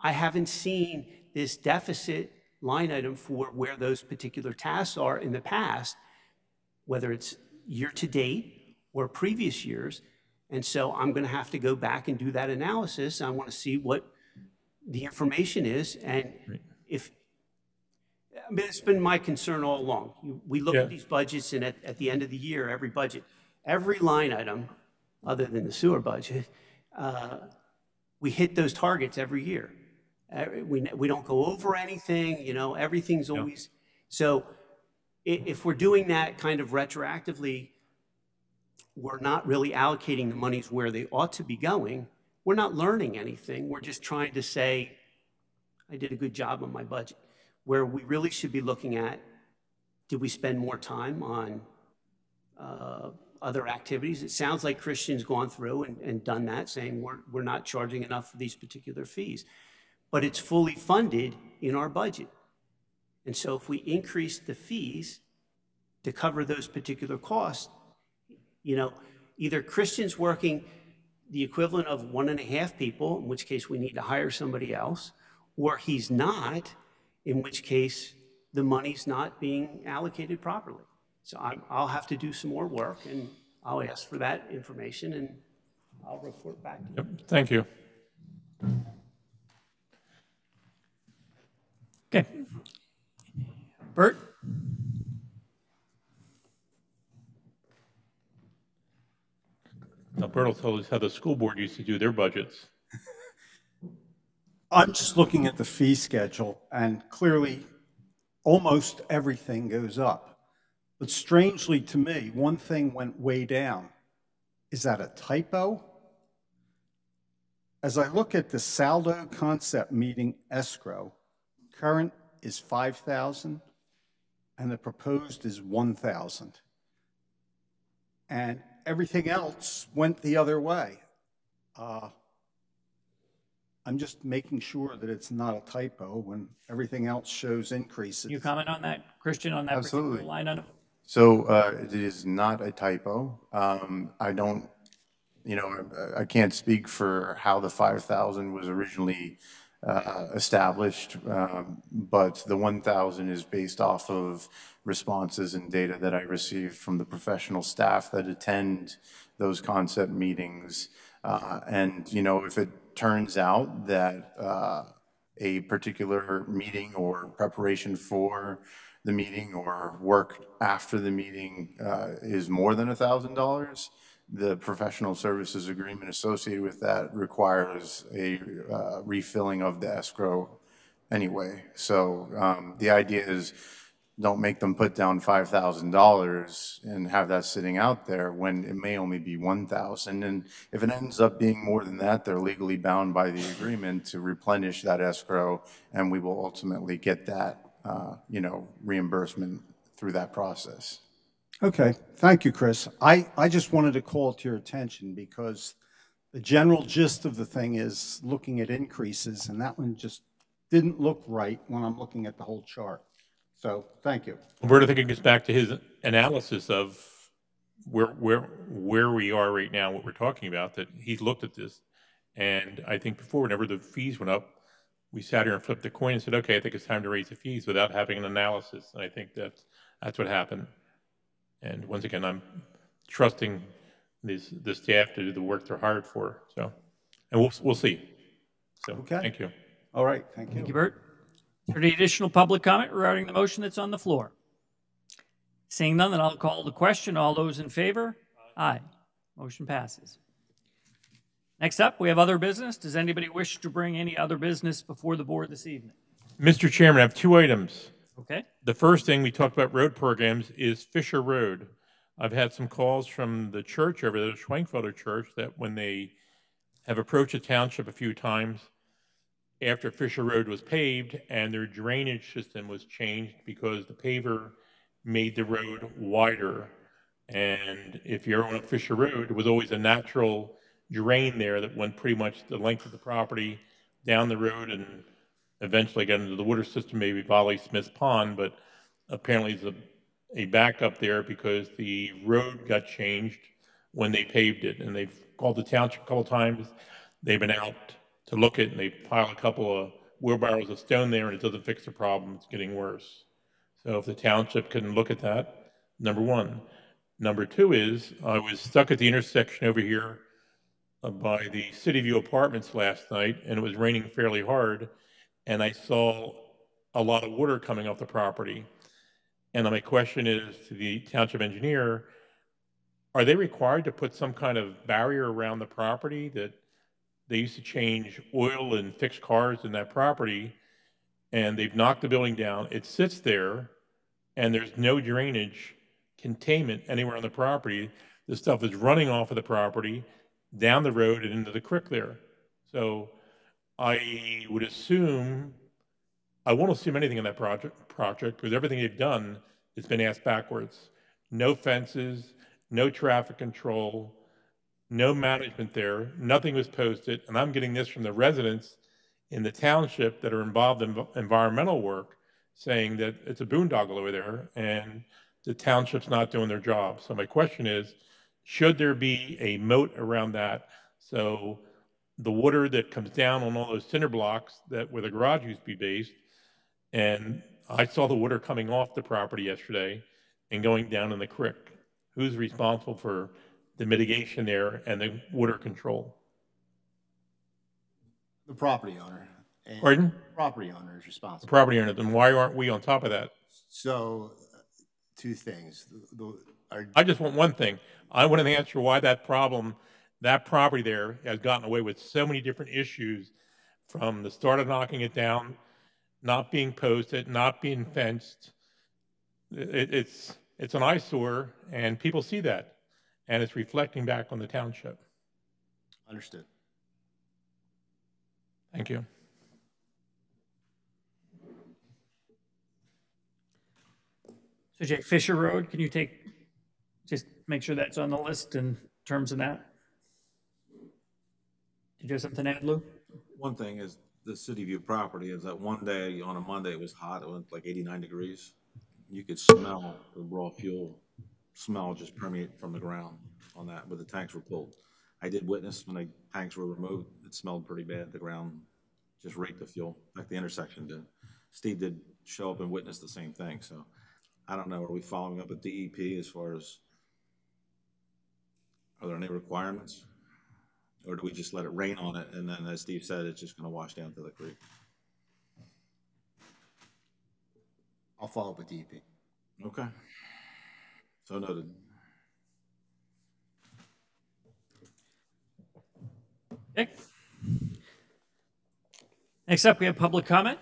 Speaker 9: I haven't seen this deficit line item for where those particular tasks are in the past, whether it's year to date or previous years. And so I'm going to have to go back and do that analysis. I want to see what the information is. And if, I mean, it's been my concern all along. We look at these budgets, and at the end of the year, every budget, every line item, other than the sewer budget, we hit those targets every year. We don't go over anything, you know, everything's always, so if we're doing that kind of retroactively, we're not really allocating the monies where they ought to be going. We're not learning anything. We're just trying to say, I did a good job on my budget. Where we really should be looking at, did we spend more time on other activities? It sounds like Christian's gone through and done that, saying we're not charging enough for these particular fees. But it's fully funded in our budget. And so if we increase the fees to cover those particular costs, you know, either Christian's working the equivalent of 1.5 people, in which case we need to hire somebody else, or he's not, in which case the money's not being allocated properly. So I'll have to do some more work, and I'll ask for that information, and I'll report back to you.
Speaker 8: Yep, thank you.
Speaker 1: Okay. Bert?
Speaker 8: Now, Bert will tell us how the school board used to do their budgets.
Speaker 11: I'm just looking at the fee schedule, and clearly almost everything goes up. But strangely to me, one thing went way down. Is that a typo? As I look at the Saldo concept meeting escrow, current is 5,000 and the proposed is 1,000. And everything else went the other way. I'm just making sure that it's not a typo when everything else shows increases.
Speaker 1: Can you comment on that, Christian, on that particular line item?
Speaker 12: So it is not a typo. I don't, you know, I can't speak for how the 5,000 was originally established, but the 1,000 is based off of responses and data that I received from the professional staff that attend those concept meetings. And, you know, if it turns out that a particular meeting or preparation for the meeting or work after the meeting is more than $1,000, the professional services agreement associated with that requires a refilling of the escrow anyway. So the idea is don't make them put down $5,000 and have that sitting out there when it may only be 1,000. And if it ends up being more than that, they're legally bound by the agreement to replenish that escrow, and we will ultimately get that, you know, reimbursement through that process.
Speaker 11: Okay, thank you, Chris. I just wanted to call it to your attention because the general gist of the thing is looking at increases, and that one just didn't look right when I'm looking at the whole chart. So thank you.
Speaker 8: Bert, I think it gets back to his analysis of where we are right now, what we're talking about, that he's looked at this. And I think before, whenever the fees went up, we sat here and flipped the coin and said, okay, I think it's time to raise the fees without having an analysis. And I think that's what happened. And once again, I'm trusting the staff to do the work they're hired for. So, and we'll see. So, okay. Thank you.
Speaker 11: All right, thank you.
Speaker 1: Thank you, Bert. Is there any additional public comment regarding the motion that's on the floor? Seeing none, then I'll call the question. All those in favor? Aye. Motion passes. Next up, we have other business. Does anybody wish to bring any other business before the board this evening?
Speaker 8: Mr. Chairman, I have 2 items.
Speaker 1: Okay.
Speaker 8: The first thing, we talked about road programs, is Fisher Road. I've had some calls from the church over there, the Schwenkfelder Church, that when they have approached the township a few times after Fisher Road was paved and their drainage system was changed because the paver made the road wider. And if you're on Fisher Road, there was always a natural drain there that went pretty much the length of the property down the road and eventually got into the water system, maybe Volley Smith Pond, but apparently there's a backup there because the road got changed when they paved it. And they've called the township a couple of times. They've been out to look at it, and they piled a couple of wheelbarrows of stone there, and it doesn't fix the problem. It's getting worse. So if the township can look at that, number one. Number two is, I was stuck at the intersection over here by the City View Apartments last night, and it was raining fairly hard, and I saw a lot of water coming off the property. And my question is to the township engineer, are they required to put some kind of barrier around the property? That they used to change oil and fix cars in that property, and they've knocked the building down. It sits there, and there's no drainage containment anywhere on the property. This stuff is running off of the property, down the road, and into the creek there. So I would assume, I won't assume anything in that project because everything they've done has been asked backwards. No fences, no traffic control, no management there. Nothing was posted. And I'm getting this from the residents in the township that are involved in environmental work saying that it's a boondoggle over there and the township's not doing their job. So my question is, should there be a moat around that so the water that comes down on all those cinder blocks that where the garage used to be based, and I saw the water coming off the property yesterday and going down in the creek. Who's responsible for the mitigation there and the water control?
Speaker 10: The property owner. And
Speaker 8: Pardon?
Speaker 10: The property owner is responsible.
Speaker 8: The property owner. Then why aren't we on top of that?
Speaker 10: So, two things.
Speaker 8: I just want one thing. I want an answer why that property there has gotten away with so many different issues from the start of knocking it down, not being posted, not being fenced. It's an eyesore, and people see that, and it's reflecting back on the township.
Speaker 10: Understood.
Speaker 8: Thank you.
Speaker 1: So Jake, Fisher Road, can you just make sure that's on the list in terms of that? Did you have something to add, Lou?
Speaker 3: One thing is the City View property is that one day on a Monday it was hot. It was like 89 degrees. You could smell the raw fuel smell just permeate from the ground on that where the tanks were pulled. I did witness when the tanks were removed, it smelled pretty bad. The ground just reeked of fuel, like the intersection did. Steve did show up and witness the same thing. So I don't know, are we following up with DEP as far as, are there any requirements? Or do we just let it rain on it and then, as Steve said, it's just going to wash down to the creek?
Speaker 10: I'll follow up with DEP.
Speaker 3: Okay. So noted.
Speaker 1: Okay. Next up, we have public comment.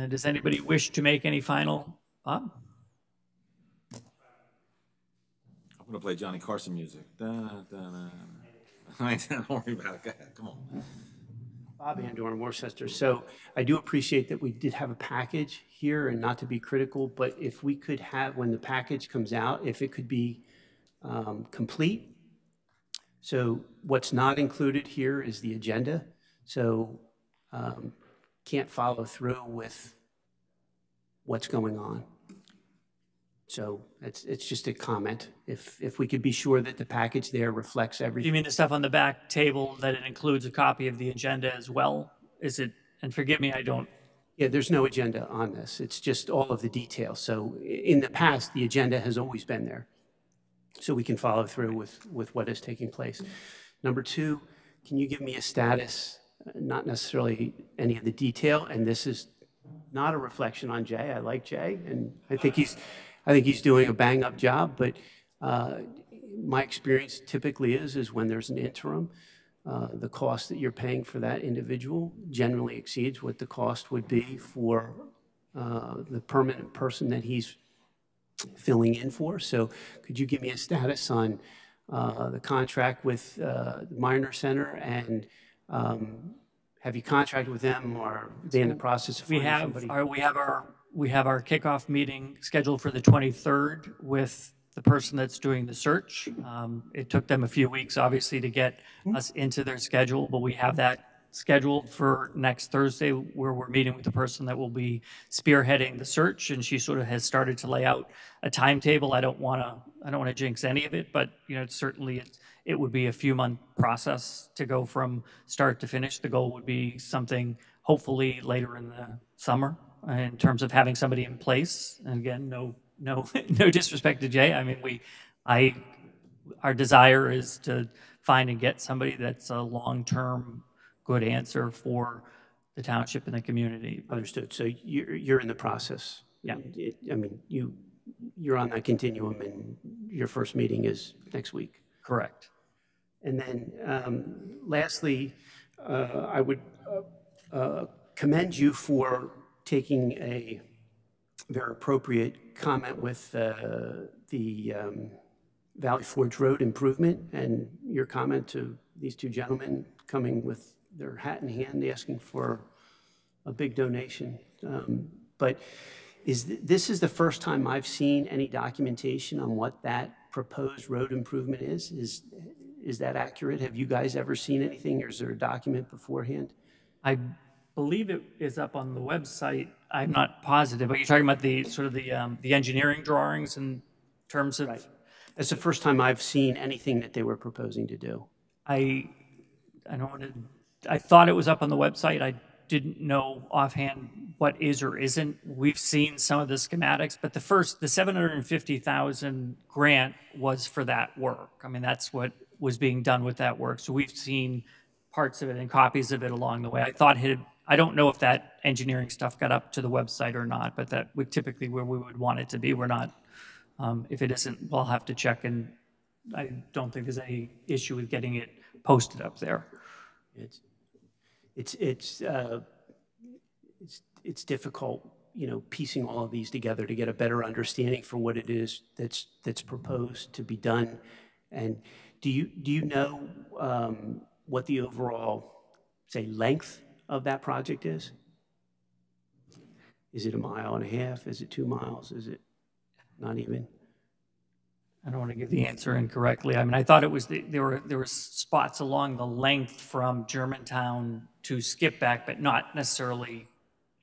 Speaker 1: Does anybody wish to make any final? Bob?
Speaker 3: I'm going to play Johnny Carson music. Da, da, da. Don't worry about it. Go ahead. Come on.
Speaker 9: Bob Andor in Worcester. So I do appreciate that we did have a package here, and not to be critical, but if we could have, when the package comes out, if it could be complete. So what's not included here is the agenda. So can't follow through with what's going on. So it's just a comment. If we could be sure that the package there reflects everything.
Speaker 1: You mean the stuff on the back table, that it includes a copy of the agenda as well? Is it, and forgive me, I don't.
Speaker 9: Yeah, there's no agenda on this. It's just all of the details. So in the past, the agenda has always been there. So we can follow through with what is taking place. Number two, can you give me a status, not necessarily any of the detail, and this is not a reflection on Jay. I like Jay, and I think he's doing a bang-up job, but my experience typically is when there's an interim, the cost that you're paying for that individual generally exceeds what the cost would be for the permanent person that he's filling in for. So could you give me a status on the contract with the Minor Center, and have you contracted with them, or are they in the process of finding somebody?
Speaker 1: We have our we have our kickoff meeting scheduled for the 23rd with the person that's doing the search. It took them a few weeks, obviously, to get us into their schedule, but we have that scheduled for next Thursday, where we're meeting with the person that will be spearheading the search, and she sort of has started to lay out a timetable. I don't want to jinx any of it, but certainly it would be a few month process to go from start to finish. The goal would be something hopefully later in the summer in terms of having somebody in place. And again, no disrespect to Jay. I mean, our desire is to find and get somebody that's a long-term good answer for the township and the community.
Speaker 9: Understood. So you're in the process.
Speaker 1: Yeah.
Speaker 9: I mean, you're on that continuum, and your first meeting is next week.
Speaker 1: Correct.
Speaker 9: And then lastly, I would commend you for taking a very appropriate comment with the Valley Forge Road improvement, and your comment to these two gentlemen coming with their hat in hand asking for a big donation. But this is the first time I've seen any documentation on what that proposed road improvement is. Is that accurate? Have you guys ever seen anything, or is there a document beforehand?
Speaker 1: I believe it is up on the website. I'm not positive, but you're talking about the sort of the engineering drawings in terms of.
Speaker 9: Right. That's the first time I've seen anything that they were proposing to do. I
Speaker 1: thought it was up on the website. I didn't know offhand what is or isn't. We've seen some of the schematics, but the $750,000 grant was for that work. I mean, that's what was being done with that work. So we've seen parts of it and copies of it along the way. I don't know if that engineering stuff got up to the website or not, but that would typically where we would want it to be. We're not, if it isn't, we'll have to check, and I don't think there's any issue with getting it posted up there.
Speaker 9: It's difficult, piecing all of these together to get a better understanding for what it is that's proposed to be done. And do you know what the overall, say, length of that project is? Is it 1.5 miles? Is it 2 miles? Is it not even?
Speaker 1: I don't want to give the answer incorrectly. I mean, I thought it was there were spots along the length from Germantown to Skipback, but not necessarily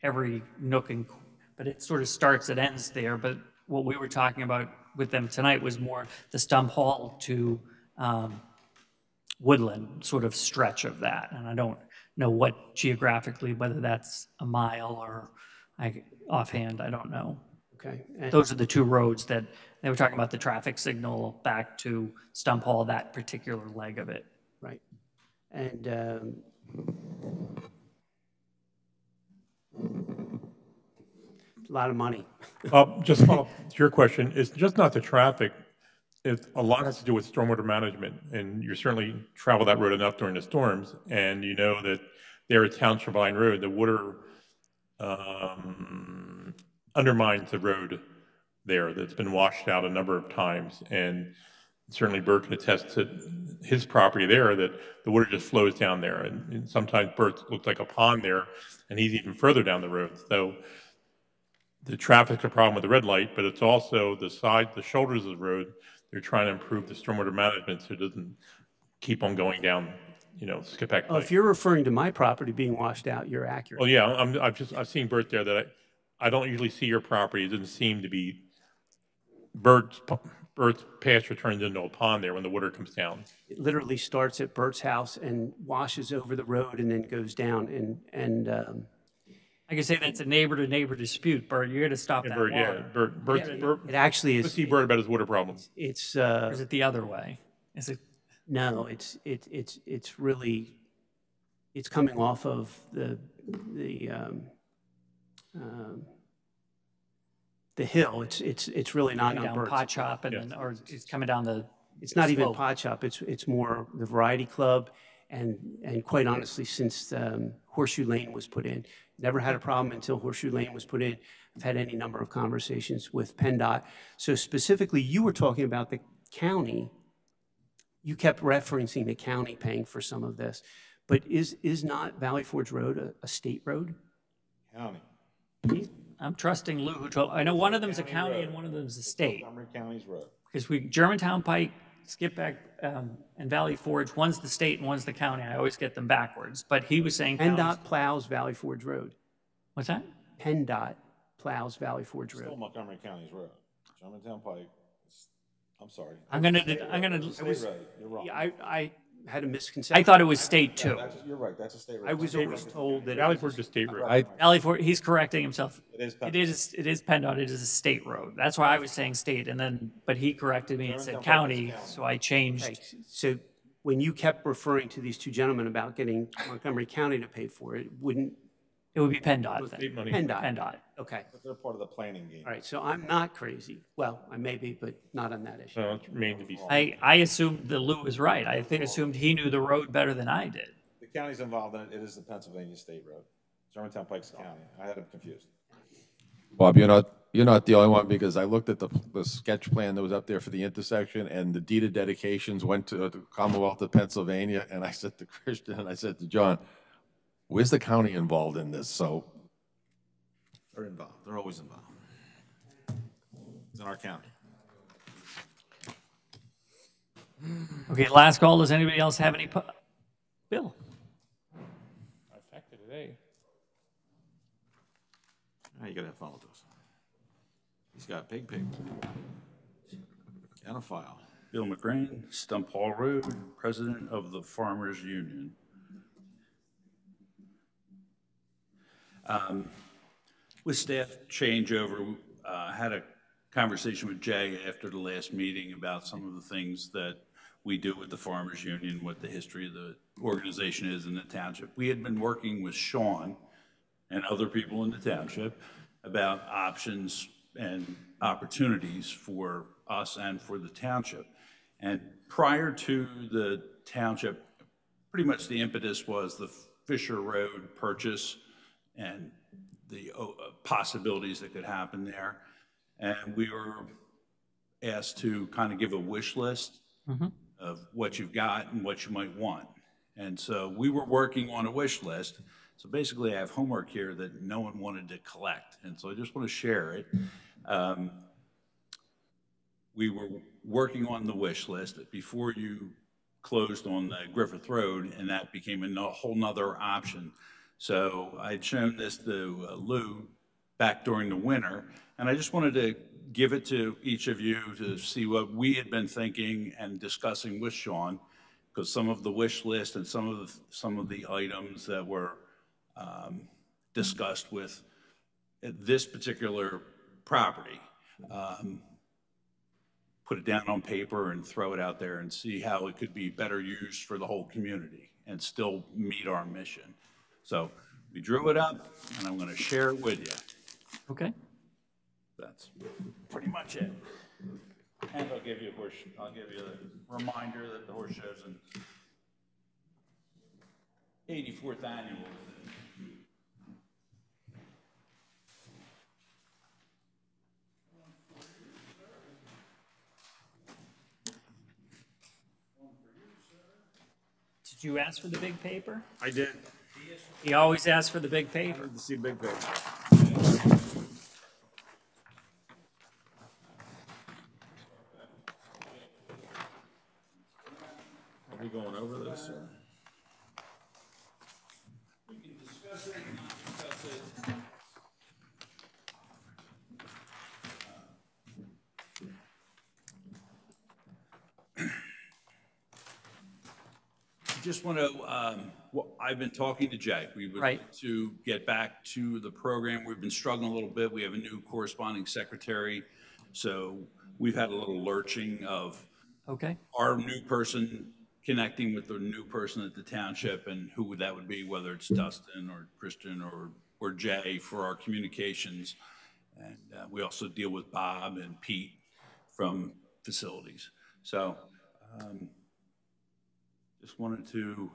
Speaker 1: every nook and. But it sort of starts and ends there. But what we were talking about with them tonight was more the Stump Hall to Woodland sort of stretch of that, and I don't know what geographically, whether that's a mile or offhand, I don't know.
Speaker 9: Okay.
Speaker 1: Those are the two roads that they were talking about, the traffic signal back to Stump Hall, that particular leg of it.
Speaker 9: Right. And a lot of money.
Speaker 8: Just follow up to your question. It's just not the traffic. A lot has to do with stormwater management, and you certainly travel that road enough during the storms, and you know that there at Township Line Road, the water undermines the road there. That's been washed out a number of times, and certainly Bert can attest to his property there that the water just flows down there, and sometimes Bert looks like a pond there, and he's even further down the road. So the traffic's a problem with the red light, but it's also the shoulders of the road. They're trying to improve the stormwater management so it doesn't keep on going down, Skipback.
Speaker 9: Oh, if you're referring to my property being washed out, you're accurate.
Speaker 8: Oh yeah, I've seen Bert there that I don't usually see your property. It doesn't seem to be Bert's pasture turns into a pond there when the water comes down.
Speaker 9: It literally starts at Bert's house and washes over the road and then goes down and
Speaker 1: I can say that's a neighbor-to-neighbor dispute, Bert. You're going to stop that water.
Speaker 8: Yeah, Bert.
Speaker 9: It actually is.
Speaker 8: Let's see Bert about his water problem.
Speaker 9: It's.
Speaker 1: Or is it the other way? Is it?
Speaker 9: No, it's really, it's coming off of the hill. It's really not on Bert's.
Speaker 1: Pot Shop or it's coming down the.
Speaker 9: It's not even Pot Shop. It's more the Variety Club, and quite honestly, since Horseshoe Lane was put in. Never had a problem until Horseshoe Lane was put in. I've had any number of conversations with PennDOT. So specifically, you were talking about the county. You kept referencing the county paying for some of this. But is not Valley Forge Road a state road?
Speaker 3: County.
Speaker 1: I'm trusting Lou, who told, I know one of them's a county and one of them's a state.
Speaker 3: Montgomery County's road.
Speaker 1: Because Germantown Pike, Skipback, and Valley Forge, one's the state and one's the county. I always get them backwards. But he was saying counties.
Speaker 9: PennDOT plows Valley Forge Road.
Speaker 1: What's that?
Speaker 9: PennDOT plows Valley Forge
Speaker 3: Still
Speaker 9: Road.
Speaker 3: Montgomery County's road. Germantown Pike, I'm sorry.
Speaker 1: I'm gonna.
Speaker 3: State road. You're wrong.
Speaker 9: Yeah, I had a misconception.
Speaker 1: I thought it was state too.
Speaker 3: You're right, that's a state road.
Speaker 9: I was always told that.
Speaker 8: Valley Forge is state road.
Speaker 1: Valley Forge. He's correcting himself.
Speaker 3: It is
Speaker 1: It is. It is PennDOT. It is a state road. That's why I was saying state, and then but he corrected me and said county, so I changed.
Speaker 9: Okay, so when you kept referring to these two gentlemen about getting Montgomery County to pay for it, wouldn't
Speaker 1: It would be PennDOT.
Speaker 8: State money.
Speaker 9: PennDOT?
Speaker 1: PennDOT.
Speaker 9: Okay,
Speaker 3: But they're part of the planning game.
Speaker 9: all right, so I'm not crazy. Well, I may be, but not on that issue.
Speaker 8: So it's remained to be.
Speaker 1: I assumed that Lou was right. I assumed he knew the road better than I did.
Speaker 3: The county's involved in it, it is the Pennsylvania State Road. Germantown Pike's the county, I had them confused.
Speaker 2: Bob, you're not the only one, because I looked at the sketch plan that was up there for the intersection, and the deed of dedications went to the Commonwealth of Pennsylvania, and I said to Christian, and I said to John, where's the county involved in this? So
Speaker 3: They're involved, they're always involved. It's in our county.
Speaker 1: Okay, last call. Does anybody else have any? Bill?
Speaker 8: Trifecta today.
Speaker 3: Now you gotta have fun with this. He's got big pig. And a file.
Speaker 13: Bill McGrain, Stump Hall Road, President of the Farmers Union. With staff changeover, I had a conversation with Jay after the last meeting about some of the things that we do with the Farmers Union, what the history of the organization is in the township. We had been working with Sean and other people in the township about options and opportunities for us and for the township. And prior to the township, pretty much the impetus was the Fisher Road purchase and the possibilities that could happen there. And we were asked to kind of give a wish list of what you've got and what you might want. And so we were working on a wish list. So basically I have homework here that no one wanted to collect. And so I just want to share it. We were working on the wish list before you closed on the Griffith Road, and that became a whole nother option. So I'd shown this to Lou back during the winter, and I just wanted to give it to each of you to see what we had been thinking and discussing with Sean, because some of the wish list and some of the items that were discussed with this particular property. Put it down on paper and throw it out there and see how it could be better used for the whole community and still meet our mission. So we drew it up, and I'm going to share it with you.
Speaker 1: Okay.
Speaker 13: That's pretty much it. And I'll give you a reminder that the horse show's in 84th annual.
Speaker 1: Did you ask for the big paper?
Speaker 13: I did.
Speaker 1: He always asks for the big paper.
Speaker 3: To see big paper. Are we going over this? Or?
Speaker 13: We can discuss it and not discuss it. Just want to, I've been talking to Jay. We would like to get back to the program. We've been struggling a little bit. We have a new corresponding secretary. So we've had a little lurching of our new person connecting with the new person at the township and who that would be, whether it's Dustin or Christian or Jay for our communications. And we also deal with Bob and Pete from facilities. So just wanted to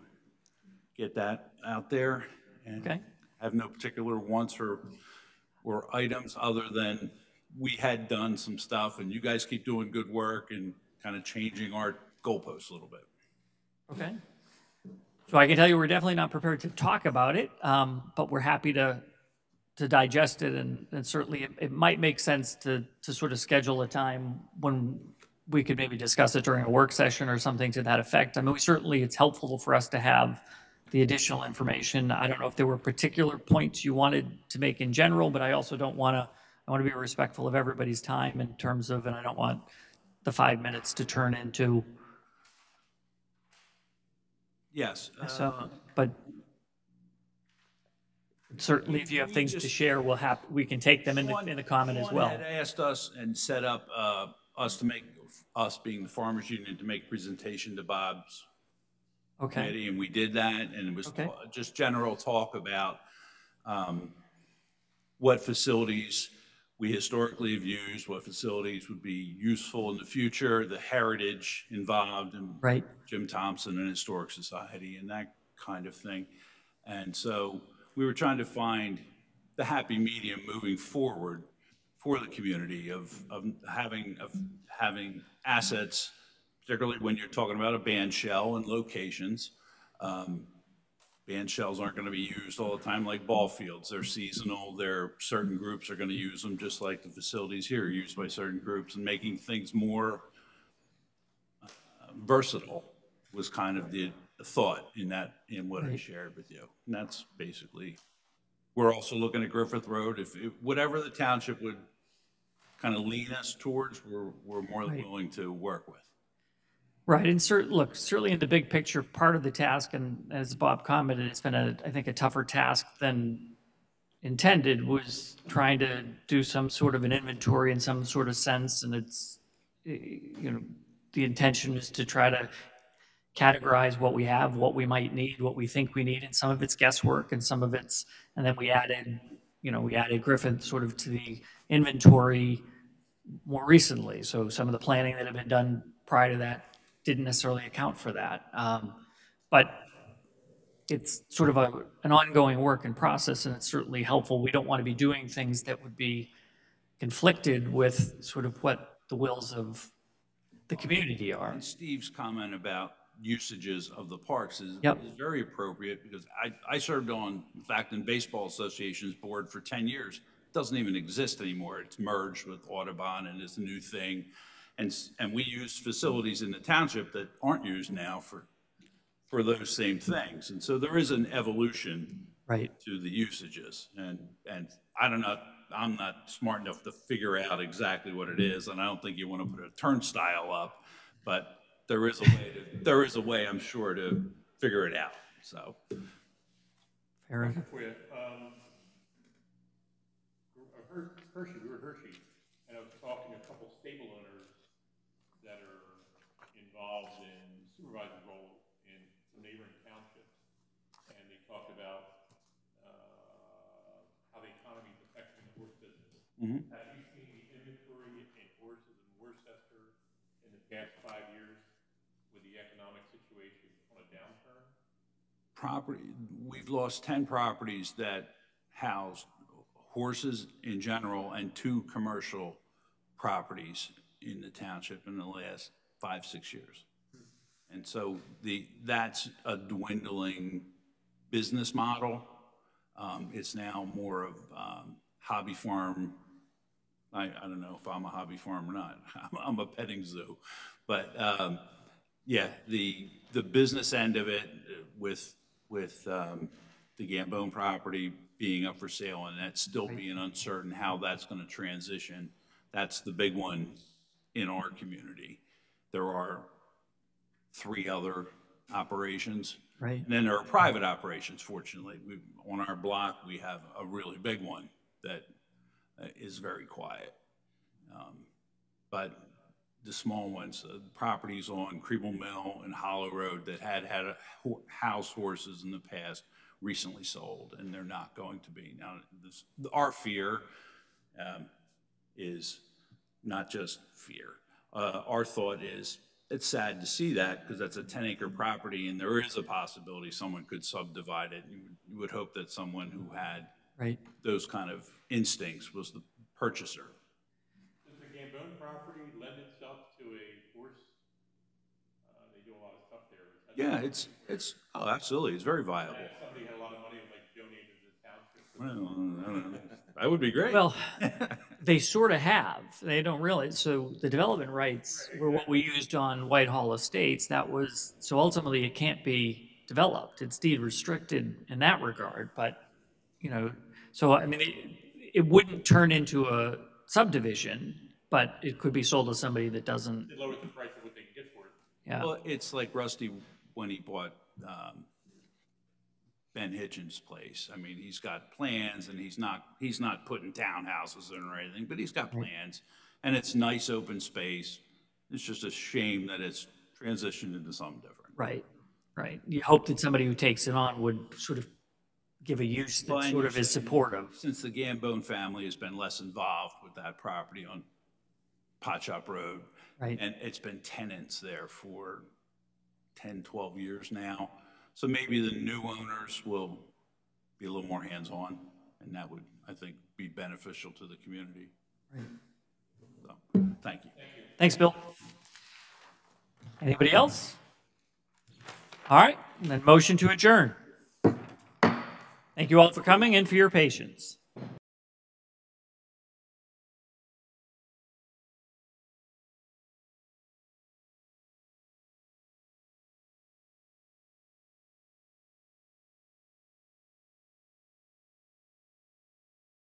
Speaker 13: get that out there and have no particular wants or items other than we had done some stuff and you guys keep doing good work and kind of changing our goalposts a little bit.
Speaker 1: Okay. So I can tell you we're definitely not prepared to talk about it, but we're happy to to digest it, and certainly it might make sense to sort of schedule a time when we could maybe discuss it during a work session or something to that effect. I mean, it's helpful for us to have the additional information. I don't know if there were particular points you wanted to make in general, but I also don't want to, I want to be respectful of everybody's time in terms of, and I don't want the 5 minutes to turn into.
Speaker 13: Yes.
Speaker 1: So, but certainly if you have things to share, we can take them in the comment as well.
Speaker 13: Sean had asked us and set up us being the Farmers Union to make a presentation to Bob's committee, and we did that, and it was just general talk about what facilities we historically have used, what facilities would be useful in the future, the heritage involved in Jim Thompson and Historic Society and that kind of thing. And so we were trying to find the happy medium moving forward for the community of having assets, particularly when you're talking about a band shell and locations. Band shells aren't going to be used all the time like ball fields. They're seasonal. Certain groups are going to use them, just like the facilities here are used by certain groups, and making things more versatile was kind of the thought in what I shared with you. And that's basically, we're also looking at Griffith Road. If whatever the township would kind of lean us towards, we're more than willing to work with.
Speaker 1: Right, and certainly in the big picture, part of the task, and as Bob commented, it's been I think a tougher task than intended, was trying to do some sort of an inventory in some sort of sense, and it's, the intention is to try to categorize what we have, what we might need, what we think we need, and some of it's guesswork, and some of it's, and then we added Griffith sort of to the inventory more recently, so some of the planning that had been done prior to that didn't necessarily account for that. But it's sort of an ongoing work in process, and it's certainly helpful. We don't want to be doing things that would be conflicted with sort of what the wills of the community are.
Speaker 13: And Steve's comment about usages of the parks is very appropriate, because I served on, in fact, in Baseball Association's board for 10 years. It doesn't even exist anymore. It's merged with Audubon and it's a new thing. And we use facilities in the township that aren't used now for those same things. And so there is an evolution to the usages. And I don't know, I'm not smart enough to figure out exactly what it is, and I don't think you want to put a turnstile up, but there is a way, I'm sure, to figure it out. So.
Speaker 1: Aaron.
Speaker 4: For you. Hershey, we were at Hershey, and I was talking to a couple stable owners that are involved in supervisor role in some neighboring townships, and they talked about how the economy is affecting the horse business.
Speaker 13: Mm-hmm.
Speaker 4: Have you seen the inventory in horses in Worcester in the past 5 years with the economic situation on a downturn?
Speaker 13: We've lost 10 properties that housed horses in general and 2 commercial properties in the township in the last 5-6 years. And so that's a dwindling business model. It's now more of hobby farm. I don't know if I'm a hobby farm or not. I'm a petting zoo. But yeah, the business end of it with the Gambone property being up for sale, and that's still being uncertain how that's going to transition. That's the big one in our community. There are 3 other operations.
Speaker 1: Right.
Speaker 13: And then there are private operations, fortunately. On our block, we have a really big one that is very quiet. But the small ones, properties on Creeble Mill and Hollow Road that had house horses in the past, recently sold, and they're not going to be. Now, our fear is not just fear. Our thought is, it's sad to see that, because that's a 10-acre property, and there is a possibility someone could subdivide it. You would hope that someone who had those kind of instincts was the purchaser.
Speaker 4: Does the Gambone property lend itself to a horse? They do a lot of stuff there.
Speaker 13: Yeah, absolutely. It's very viable.
Speaker 4: If somebody had a lot of money and donated to the township.
Speaker 13: That would be great.
Speaker 1: Well, they sort of have. They don't realize. So the development rights were what we used on Whitehall Estates. That was, so ultimately it can't be developed. It's deed restricted in that regard. But, you know, so I mean, it wouldn't turn into a subdivision, but it could be sold to somebody that doesn't.
Speaker 4: It lowers the price of what they can get for it.
Speaker 1: Yeah.
Speaker 13: Well, it's like Rusty when he bought Ben Hitchens' place. I mean, he's got plans, and he's not putting townhouses in or anything, but he's got plans, and it's nice open space. It's just a shame that it's transitioned into something different.
Speaker 1: Right, right. You hope that somebody who takes it on would sort of give a use that
Speaker 13: Well, and
Speaker 1: sort
Speaker 13: you're
Speaker 1: of is
Speaker 13: saying,
Speaker 1: supportive.
Speaker 13: Since the Gambone family has been less involved with that property on Pot Shop Road,
Speaker 1: Right.
Speaker 13: and it's been tenants there for 10, 12 years now. So maybe the new owners will be a little more hands-on, and that would, I think, be beneficial to the community.
Speaker 1: Right.
Speaker 13: So, thank you.
Speaker 1: Thanks, Bill. Anybody else? All right, and then motion to adjourn. Thank you all for coming and for your patience.